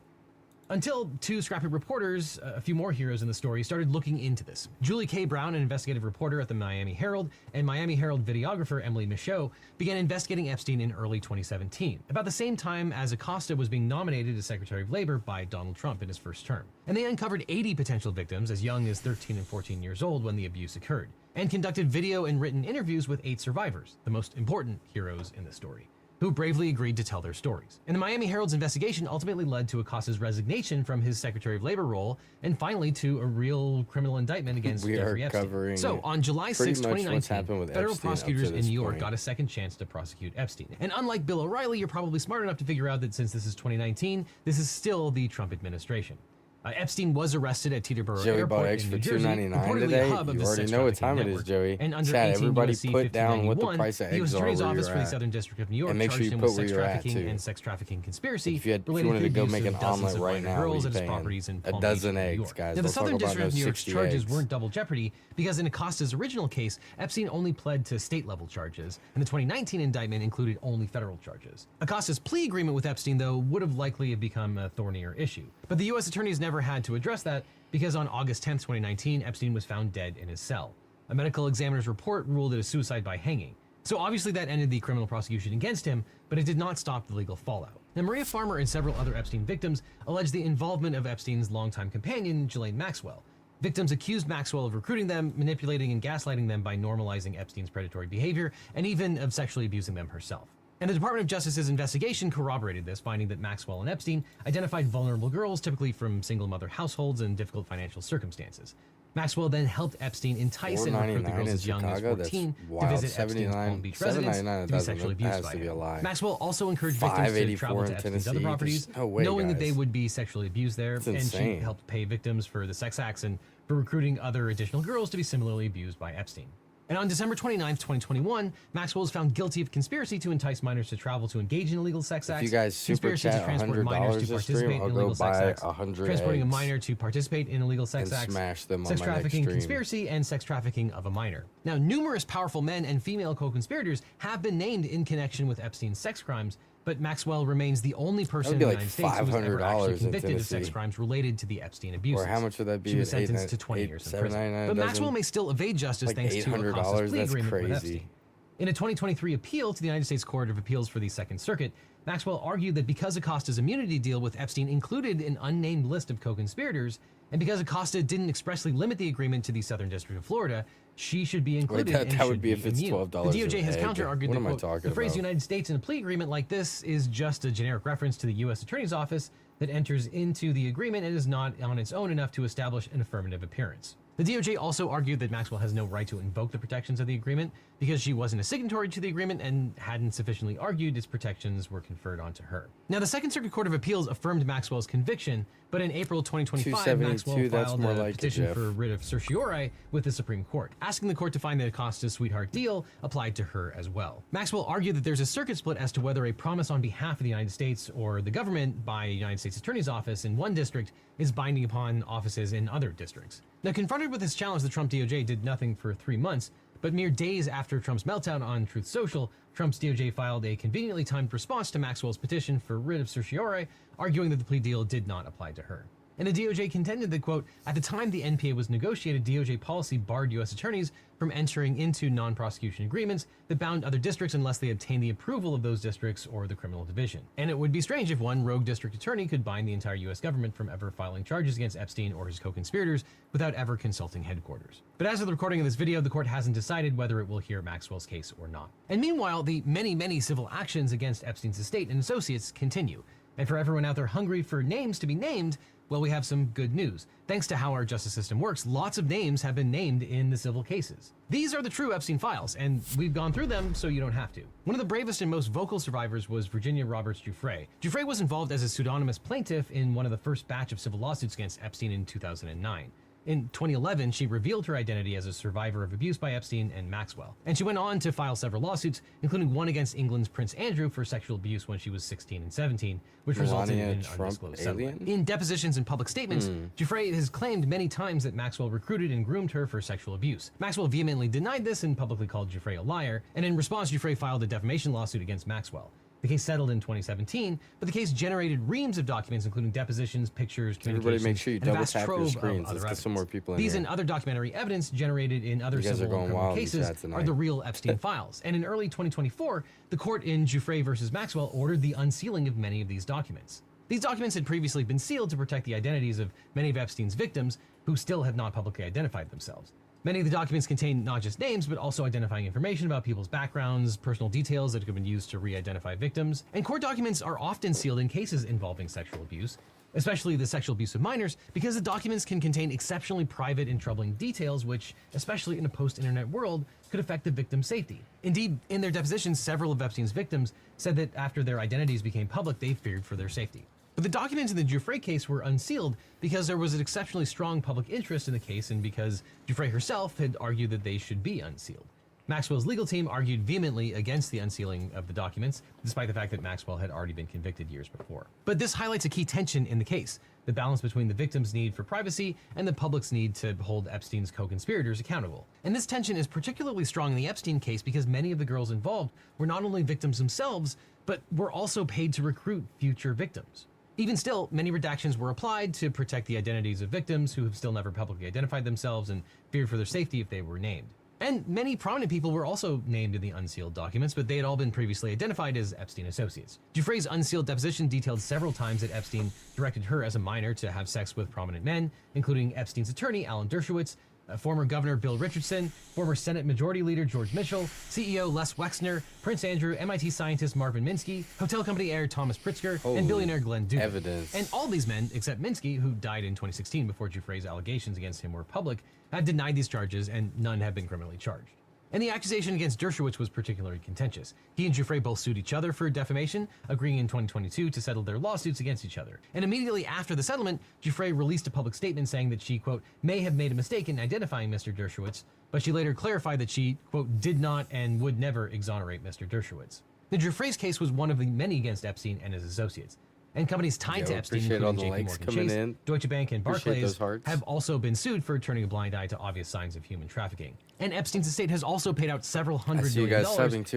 Until 2 scrappy reporters, a few more heroes in the story, started looking into this. Julie K. Brown, an investigative reporter at the Miami Herald, and Miami Herald videographer Emily Michaud began investigating Epstein in early 2017, about the same time as Acosta was being nominated as Secretary of Labor by Donald Trump in his first term. And they uncovered 80 potential victims as young as 13 and 14 years old when the abuse occurred, and conducted video and written interviews with 8 survivors, the most important heroes in the story, who bravely agreed to tell their stories. And the Miami Herald's investigation ultimately led to Acosta's resignation from his Secretary of Labor role, and finally to a real criminal indictment against Jeffrey Epstein. So on July 6, 2019, federal prosecutors in New York got a second chance to prosecute Epstein. And unlike Bill O'Reilly, you're probably smart enough to figure out that since this is 2019, this is still the Trump administration. Epstein was arrested at Teterboro Joey Airport bought eggs in for New Jersey, $2.99 today. You already know what time it is, Joey. And under Chat, 18 everybody U.S.C. put down what the 1591, price of the U.S. eggs are Attorney's where Office you're for the at. Southern District of New York And make sure charged you him put with where sex you're at, trafficking too. and sex trafficking conspiracy If you related wanted to to go abuse make of an dozens omelet of right minor now, girls what at are his you properties in paying? Palm A dozen Beach, New eggs, York. guys. Now, the Let's talk Southern about District of those New York's 60 charges eggs. weren't double jeopardy because in Acosta's original case, Epstein only pled to state-level charges, and the 2019 indictment included only federal charges. Acosta's plea agreement with Epstein, though, would have likely become a thornier issue. But the U.S. attorneys never had to address that because on August 10, 2019, Epstein was found dead in his cell. A medical examiner's report ruled it a suicide by hanging. So obviously that ended the criminal prosecution against him, but it did not stop the legal fallout. Now, Maria Farmer and several other Epstein victims alleged the involvement of Epstein's longtime companion, Ghislaine Maxwell. Victims accused Maxwell of recruiting them, manipulating and gaslighting them by normalizing Epstein's predatory behavior, and even of sexually abusing them herself. And the Department of Justice's investigation corroborated this, finding that Maxwell and Epstein identified vulnerable girls, typically from single mother households and difficult financial circumstances. Maxwell then helped Epstein entice and recruit the girls as young as 14 to visit Epstein's Palm Beach residence to be sexually abused by him. Maxwell also encouraged victims to travel to Epstein's other properties, knowing that they would be sexually abused there, and she helped pay victims for the sex acts and for recruiting other additional girls to be similarly abused by Epstein. And on December 29, 2021, Maxwell was found guilty of conspiracy to entice minors to travel to engage in illegal sex acts, if you guys super chat $100 this stream, I'll go buy 100 transporting eggs a minor to participate in illegal sex and acts, smash them sex on my trafficking next stream. conspiracy, and sex trafficking of a minor. Now, numerous powerful men and female co-conspirators have been named in connection with Epstein's sex crimes, but Maxwell remains the only person in the United States who was ever actually convicted of sex crimes related to the Epstein abuses. Or how much would that be? She was sentenced to 20 years in prison. But Maxwell may still evade justice like thanks to Acosta's plea that's agreement crazy. with Epstein. In a 2023 appeal to the United States Court of Appeals for the Second Circuit, Maxwell argued that because Acosta's immunity deal with Epstein included an unnamed list of co-conspirators, and because Acosta didn't expressly limit the agreement to the Southern District of Florida, she should be included. Wait, that would be if it's immune. $12 The DOJ has an egg. counter-argued What that, am I quote, talking the phrase about? United States in a plea agreement like this is just a generic reference to the U.S. Attorney's Office that enters into the agreement and is not on its own enough to establish an affirmative appearance. The DOJ also argued that Maxwell has no right to invoke the protections of the agreement because she wasn't a signatory to the agreement and hadn't sufficiently argued its protections were conferred onto her. Now, the Second Circuit Court of Appeals affirmed Maxwell's conviction, but in April 2025, Maxwell filed a petition for writ of certiorari with the Supreme Court, asking the court to find that Acosta's sweetheart deal applied to her as well. Maxwell argued that there's a circuit split as to whether a promise on behalf of the United States or the government by a United States Attorney's Office in one district is binding upon offices in other districts. Now, confronted with this challenge, the Trump DOJ did nothing for 3 months, but mere days after Trump's meltdown on Truth Social, Trump's DOJ filed a conveniently timed response to Maxwell's petition for writ of certiorari, arguing that the plea deal did not apply to her. And the DOJ contended that, quote, at the time the NPA was negotiated, DOJ policy barred U.S. attorneys from entering into non-prosecution agreements that bound other districts unless they obtained the approval of those districts or the criminal division. And it would be strange if one rogue district attorney could bind the entire U.S. government from ever filing charges against Epstein or his co-conspirators without ever consulting headquarters. But as of the recording of this video, the court hasn't decided whether it will hear Maxwell's case or not. And meanwhile, the many civil actions against Epstein's estate and associates continue. And for everyone out there hungry for names to be named, well, we have some good news. Thanks to how our justice system works, lots of names have been named in the civil cases. These are the true Epstein files, and we've gone through them so you don't have to. One of the bravest and most vocal survivors was Virginia Roberts Giuffre. Giuffre was involved as a pseudonymous plaintiff in one of the first batch of civil lawsuits against Epstein in 2009. In 2011, she revealed her identity as a survivor of abuse by Epstein and Maxwell. And she went on to file several lawsuits, including one against England's Prince Andrew for sexual abuse when she was 16 and 17, which resulted in an undisclosed settlement. In depositions and public statements, Giuffre has claimed many times that Maxwell recruited and groomed her for sexual abuse. Maxwell vehemently denied this and publicly called Giuffre a liar, and in response, Giuffre filed a defamation lawsuit against Maxwell. The case settled in 2017, but the case generated reams of documents, including depositions, pictures, communications, Everybody make sure you and a double vast tap your trove screens. of Let's other get some more people in These here. and other documentary evidence generated in other You guys are civil going and criminal wild in cases chat tonight. are the real Epstein files. And in early 2024, the court in Giuffre versus Maxwell ordered the unsealing of many of these documents. These documents had previously been sealed to protect the identities of many of Epstein's victims who still have not publicly identified themselves. Many of the documents contain not just names, but also identifying information about people's backgrounds, personal details that could have been used to re-identify victims. And court documents are often sealed in cases involving sexual abuse, especially the sexual abuse of minors, because the documents can contain exceptionally private and troubling details, which, especially in a post-internet world, could affect the victim's safety. Indeed, in their depositions, several of Epstein's victims said that after their identities became public, they feared for their safety. But the documents in the Giuffre case were unsealed because there was an exceptionally strong public interest in the case and because Giuffre herself had argued that they should be unsealed. Maxwell's legal team argued vehemently against the unsealing of the documents, despite the fact that Maxwell had already been convicted years before. But this highlights a key tension in the case, the balance between the victim's need for privacy and the public's need to hold Epstein's co-conspirators accountable. And this tension is particularly strong in the Epstein case because many of the girls involved were not only victims themselves, but were also paid to recruit future victims. Even still, many redactions were applied to protect the identities of victims who have still never publicly identified themselves and feared for their safety if they were named. And many prominent people were also named in the unsealed documents, but they had all been previously identified as Epstein associates. Giuffre's unsealed deposition detailed several times that Epstein directed her as a minor to have sex with prominent men, including Epstein's attorney, Alan Dershowitz, former Governor Bill Richardson, former Senate Majority Leader George Mitchell, CEO Les Wexner, Prince Andrew, MIT scientist Marvin Minsky, hotel company heir Thomas Pritzker, and billionaire Glenn Dubin. Evidence. And all these men, except Minsky, who died in 2016 before Giuffre's allegations against him were public, have denied these charges, and none have been criminally charged. And the accusation against Dershowitz was particularly contentious. He and Giuffre both sued each other for defamation, agreeing in 2022 to settle their lawsuits against each other. And immediately after the settlement, Giuffre released a public statement saying that she, quote, may have made a mistake in identifying Mr. Dershowitz, but she later clarified that she, quote, did not and would never exonerate Mr. Dershowitz. The Giuffre's case was one of the many against Epstein and his associates. And companies tied to Epstein, including JP Morgan Chase, Deutsche Bank, and Barclays, have also been sued for turning a blind eye to obvious signs of human trafficking. And Epstein's estate has also paid out several $100 million in settlements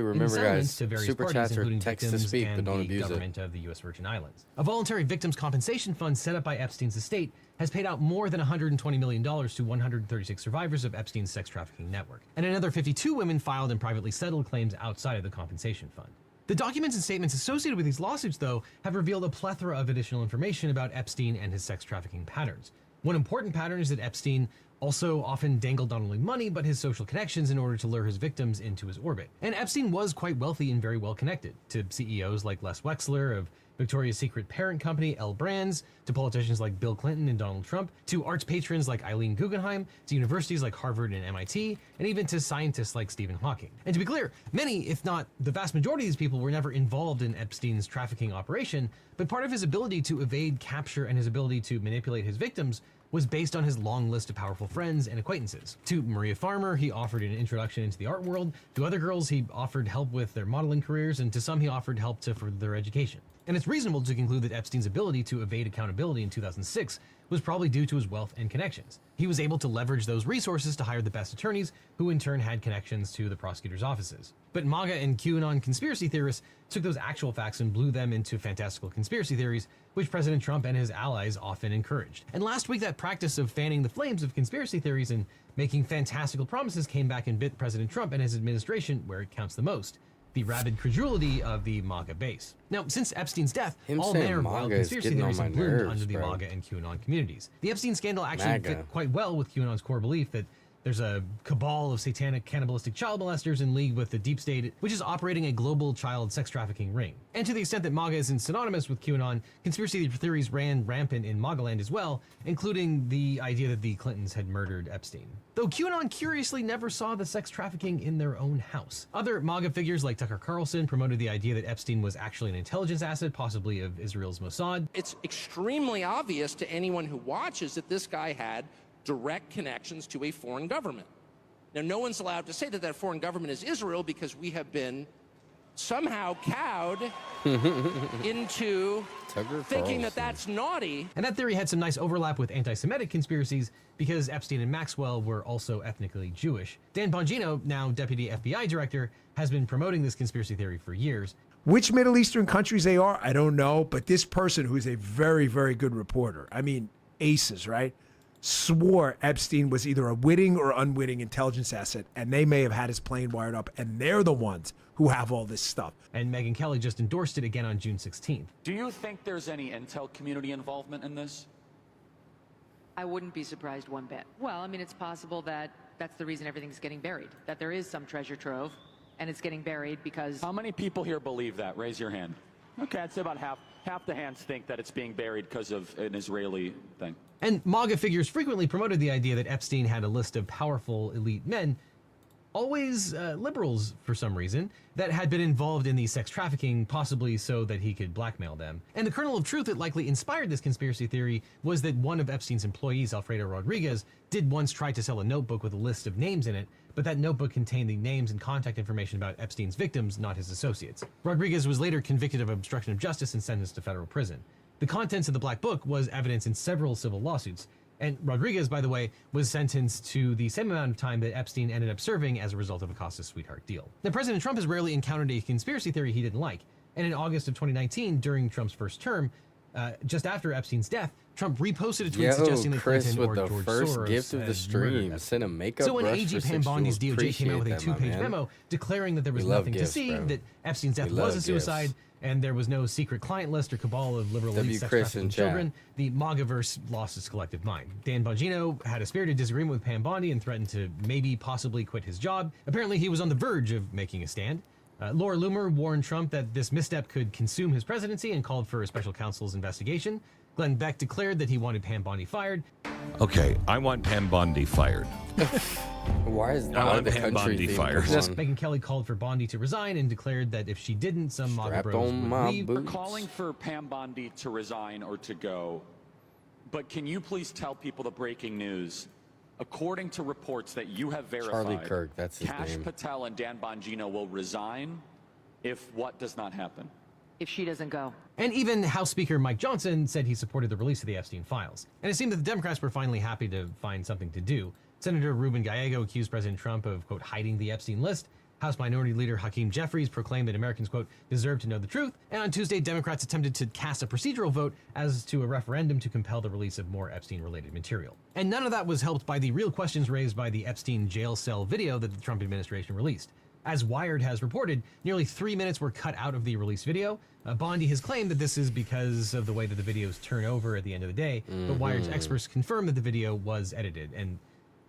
to various parties, including victims and the government of the U.S. Virgin Islands. A voluntary victims compensation fund set up by Epstein's estate has paid out more than $120 million to 136 survivors of Epstein's sex trafficking network. And another 52 women filed and privately settled claims outside of the compensation fund. The documents and statements associated with these lawsuits, though, have revealed a plethora of additional information about Epstein and his sex trafficking patterns. One important pattern is that Epstein also often dangled not only money, but his social connections in order to lure his victims into his orbit. And Epstein was quite wealthy and very well connected to CEOs like Les Wexner of Victoria's Secret parent company, L Brands, to politicians like Bill Clinton and Donald Trump, to arts patrons like Eileen Guggenheim, to universities like Harvard and MIT, and even to scientists like Stephen Hawking. And to be clear, many, if not the vast majority of these people were never involved in Epstein's trafficking operation, but part of his ability to evade capture and his ability to manipulate his victims was based on his long list of powerful friends and acquaintances. To Maria Farmer, he offered an introduction into the art world. To other girls, he offered help with their modeling careers, and to some, he offered help to further their education. And it's reasonable to conclude that Epstein's ability to evade accountability in 2006 was probably due to his wealth and connections. He was able to leverage those resources to hire the best attorneys, who in turn had connections to the prosecutors' offices. But MAGA and QAnon conspiracy theorists took those actual facts and blew them into fantastical conspiracy theories, which President Trump and his allies often encouraged. And last week, that practice of fanning the flames of conspiracy theories and making fantastical promises came back and bit President Trump and his administration where it counts the most: the rabid credulity of the MAGA base. Now, since Epstein's death, all manner of wild conspiracy theories have bloomed under the MAGA and QAnon communities. The Epstein scandal actually fit quite well with QAnon's core belief that there's a cabal of satanic cannibalistic child molesters in league with the deep state, which is operating a global child sex trafficking ring. And to the extent that MAGA isn't synonymous with QAnon, conspiracy theories ran rampant in MAGA land as well, including the idea that the Clintons had murdered Epstein. Though QAnon curiously never saw the sex trafficking in their own house. Other MAGA figures like Tucker Carlson promoted the idea that Epstein was actually an intelligence asset, possibly of Israel's Mossad. It's extremely obvious to anyone who watches that this guy had direct connections to a foreign government. Now, no one's allowed to say that that foreign government is Israel because we have been somehow cowed into thinking that that's naughty. And that theory had some nice overlap with anti-Semitic conspiracies because Epstein and Maxwell were also ethnically Jewish. Dan Bongino, now deputy FBI director, has been promoting this conspiracy theory for years. Which Middle Eastern countries they are, I don't know, but this person, who's a very, very good reporter, I mean, aces, right, swore Epstein was either a witting or unwitting intelligence asset, and they may have had his plane wired up, and they're the ones who have all this stuff. And Megyn Kelly just endorsed it again on June 16th. Do you think there's any intel community involvement in this? I wouldn't be surprised one bit. Well, I mean, it's possible that that's the reason everything's getting buried, that there is some treasure trove, and it's getting buried because... How many people here believe that? Raise your hand. Okay, I'd say about half the hands think that it's being buried because of an Israeli thing. And MAGA figures frequently promoted the idea that Epstein had a list of powerful elite men, always liberals for some reason, that had been involved in the sex trafficking, possibly so that he could blackmail them. And the kernel of truth that likely inspired this conspiracy theory was that one of Epstein's employees, Alfredo Rodriguez, did once try to sell a notebook with a list of names in it, but that notebook contained the names and contact information about Epstein's victims, not his associates. Rodriguez was later convicted of obstruction of justice and sentenced to federal prison. The contents of the black book was evidence in several civil lawsuits. And Rodriguez, by the way, was sentenced to the same amount of time that Epstein ended up serving as a result of Acosta's sweetheart deal. Now, President Trump has rarely encountered a conspiracy theory he didn't like. And in August of 2019, during Trump's first term, just after Epstein's death, Trump reposted a tweet suggesting that Chris Clinton or with the George first Soros gift of the had stream. murdered Send a makeup So when brush AG for Pam Bondi's sexuals. DOJ came out with a Appreciate that, my two-page man. memo declaring that there was We love nothing gifts, to see, bro. that Epstein's death We love was a suicide, gifts. and there was no secret client list or cabal of liberal W. elite sex Chris in trafficking chat. children, the MAGAverse lost its collective mind. Dan Bongino had a spirited disagreement with Pam Bondi and threatened to possibly quit his job. Apparently, he was on the verge of making a stand. Laura Loomer warned Trump that this misstep could consume his presidency and called for a special counsel's investigation. Glenn Beck declared that he wanted Pam Bondi fired. Okay, I want Pam Bondi fired. Why is I want Pam Bondi fired. Megyn Kelly called for Bondi to resign and declared that if she didn't, some MAGA bros would leave. We're calling for Pam Bondi to resign or to go. But can you please tell people the breaking news? According to reports that you have verified, Charlie Kirk, that's his Kash name. Patel and Dan Bongino will resign if what does not happen? If she doesn't go. And even House Speaker Mike Johnson said he supported the release of the Epstein files. And it seemed that the Democrats were finally happy to find something to do. Senator Ruben Gallego accused President Trump of, quote, hiding the Epstein list. House Minority Leader Hakeem Jeffries proclaimed that Americans, quote, deserve to know the truth. And on Tuesday, Democrats attempted to cast a procedural vote as to a referendum to compel the release of more Epstein-related material. And none of that was helped by the real questions raised by the Epstein jail cell video that the Trump administration released. As Wired has reported, nearly 3 minutes were cut out of the released video. Bondi has claimed that this is because of the way that the videos turn over at the end of the day, but Wired's experts confirmed that the video was edited, and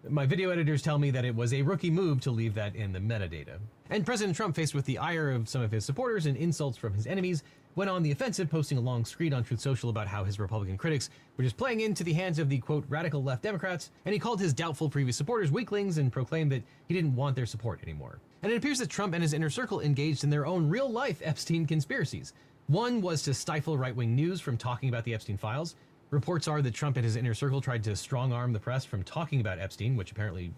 my video editors tell me that it was a rookie move to leave that in the metadata. And President Trump, faced with the ire of some of his supporters and insults from his enemies, went on the offensive, posting a long screed on Truth Social about how his Republican critics were just playing into the hands of the, quote, radical left Democrats, and he called his doubtful previous supporters weaklings and proclaimed that he didn't want their support anymore. And it appears that Trump and his inner circle engaged in their own real-life Epstein conspiracies. One was to stifle right-wing news from talking about the Epstein files. Reports are that Trump and his inner circle tried to strong-arm the press from talking about Epstein, which apparently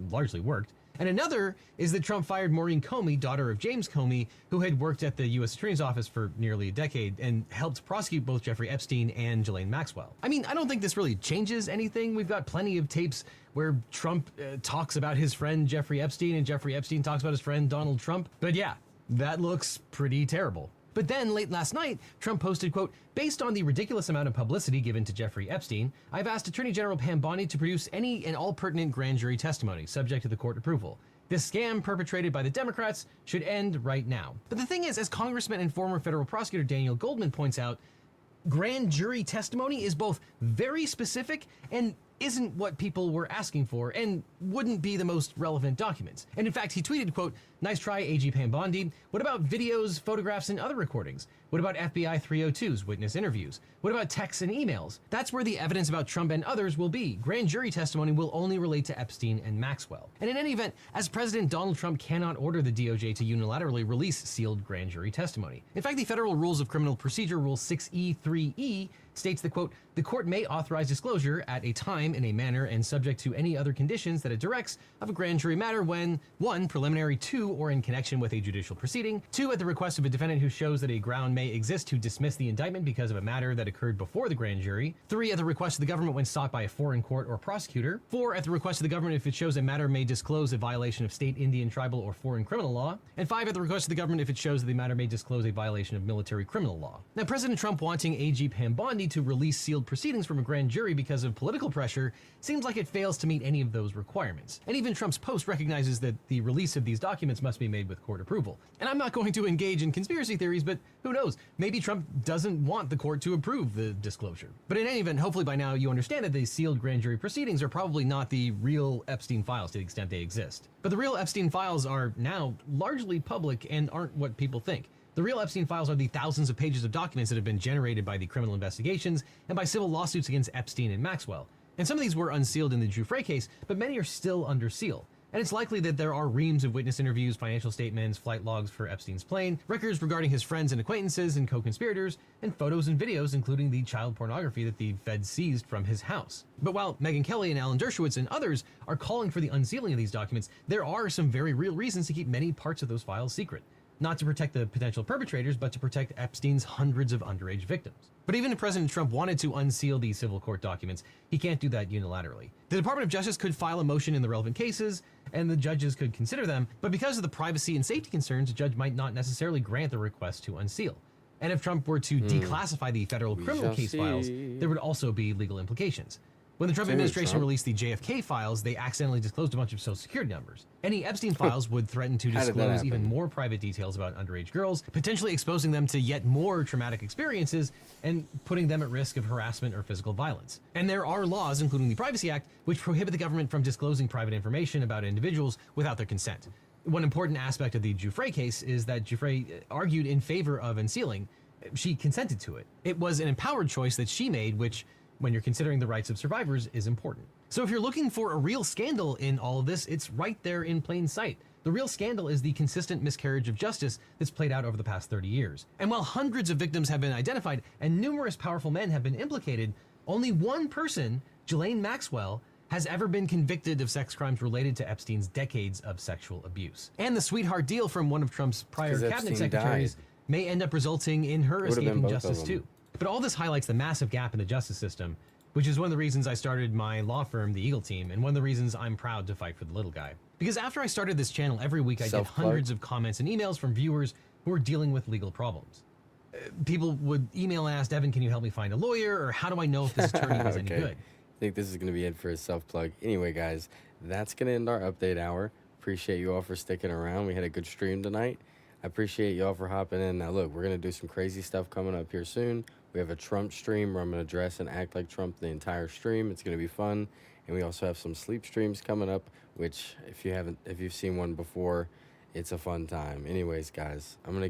largely worked. And another is that Trump fired Maureen Comey, daughter of James Comey, who had worked at the U.S. Attorney's Office for nearly a decade and helped prosecute both Jeffrey Epstein and Ghislaine Maxwell. I mean, I don't think this really changes anything. We've got plenty of tapes where Trump talks about his friend Jeffrey Epstein and Jeffrey Epstein talks about his friend Donald Trump. But yeah, that looks pretty terrible. But then, late last night, Trump posted, quote, based on the ridiculous amount of publicity given to Jeffrey Epstein, I've asked Attorney General Pam Bondi to produce any and all pertinent grand jury testimony, subject to the court approval. This scam perpetrated by the Democrats should end right now. But the thing is, as Congressman and former federal prosecutor Daniel Goldman points out, grand jury testimony is both very specific and isn't what people were asking for and wouldn't be the most relevant documents. And in fact, he tweeted, quote, nice try, AG Pam Bondi. What about videos, photographs, and other recordings? What about FBI 302's witness interviews? What about texts and emails? That's where the evidence about Trump and others will be. Grand jury testimony will only relate to Epstein and Maxwell. And in any event, as President Donald Trump cannot order the DOJ to unilaterally release sealed grand jury testimony. In fact, the Federal Rules of Criminal Procedure Rule 6E3E states that, quote, the court may authorize disclosure at a time, in a manner, and subject to any other conditions that it directs of a grand jury matter when 1. Preliminary to or in connection with a judicial proceeding, 2. At the request of a defendant who shows that a ground may exist to dismiss the indictment because of a matter that occurred before the grand jury, 3. At the request of the government when sought by a foreign court or prosecutor, 4. At the request of the government if it shows a matter may disclose a violation of state, Indian, tribal, or foreign criminal law, and 5. At the request of the government if it shows that the matter may disclose a violation of military criminal law. Now, President Trump wanting AG Pam Bondi to release sealed proceedings from a grand jury because of political pressure seems like it fails to meet any of those requirements. And even Trump's post recognizes that the release of these documents must be made with court approval. And I'm not going to engage in conspiracy theories, but who knows? Maybe Trump doesn't want the court to approve the disclosure. But in any event, hopefully by now you understand that the sealed grand jury proceedings are probably not the real Epstein files to the extent they exist. But the real Epstein files are now largely public and aren't what people think. The real Epstein files are the thousands of pages of documents that have been generated by the criminal investigations and by civil lawsuits against Epstein and Maxwell. And some of these were unsealed in the Giuffre case, but many are still under seal. And it's likely that there are reams of witness interviews, financial statements, flight logs for Epstein's plane, records regarding his friends and acquaintances and co-conspirators, and photos and videos, including the child pornography that the Fed seized from his house. But while Megyn Kelly and Alan Dershowitz and others are calling for the unsealing of these documents, there are some very real reasons to keep many parts of those files secret. Not to protect the potential perpetrators, but to protect Epstein's hundreds of underage victims. But even if President Trump wanted to unseal these civil court documents, he can't do that unilaterally. The Department of Justice could file a motion in the relevant cases, and the judges could consider them, but because of the privacy and safety concerns, a judge might not necessarily grant the request to unseal. And if Trump were to declassify the federal criminal case files, there would also be legal implications. When the Trump administration released the JFK files, they accidentally disclosed a bunch of social security numbers. Any Epstein files would threaten to disclose even more private details about underage girls, potentially exposing them to yet more traumatic experiences and putting them at risk of harassment or physical violence. And there are laws, including the Privacy Act, which prohibit the government from disclosing private information about individuals without their consent. One important aspect of the Giuffre case is that Giuffre argued in favor of unsealing. She consented to it. It was an empowered choice that she made, which, when you're considering the rights of survivors, is important. So if you're looking for a real scandal in all of this, it's right there in plain sight. The real scandal is the consistent miscarriage of justice that's played out over the past 30 years. And while hundreds of victims have been identified and numerous powerful men have been implicated, only one person, Ghislaine Maxwell, has ever been convicted of sex crimes related to Epstein's decades of sexual abuse. And the sweetheart deal from one of Trump's prior cabinet secretaries may end up resulting in her escaping justice too. But all this highlights the massive gap in the justice system, which is one of the reasons I started my law firm, the Eagle Team, and one of the reasons I'm proud to fight for the little guy. Because after I started this channel, every week I get hundreds of comments and emails from viewers who are dealing with legal problems. People would email and ask, Evan, can you help me find a lawyer? Or how do I know if this attorney is any good? I think this is going to be it for a self-plug. Anyway, guys, that's going to end our update hour. Appreciate you all for sticking around. We had a good stream tonight. I appreciate you all for hopping in. Now, look, we're going to do some crazy stuff coming up here soon. We have a Trump stream where I'm going to dress and act like Trump the entire stream. It's going to be fun. And we also have some sleep streams coming up, which if you've seen one before, it's a fun time. Anyways, guys, I'm going to get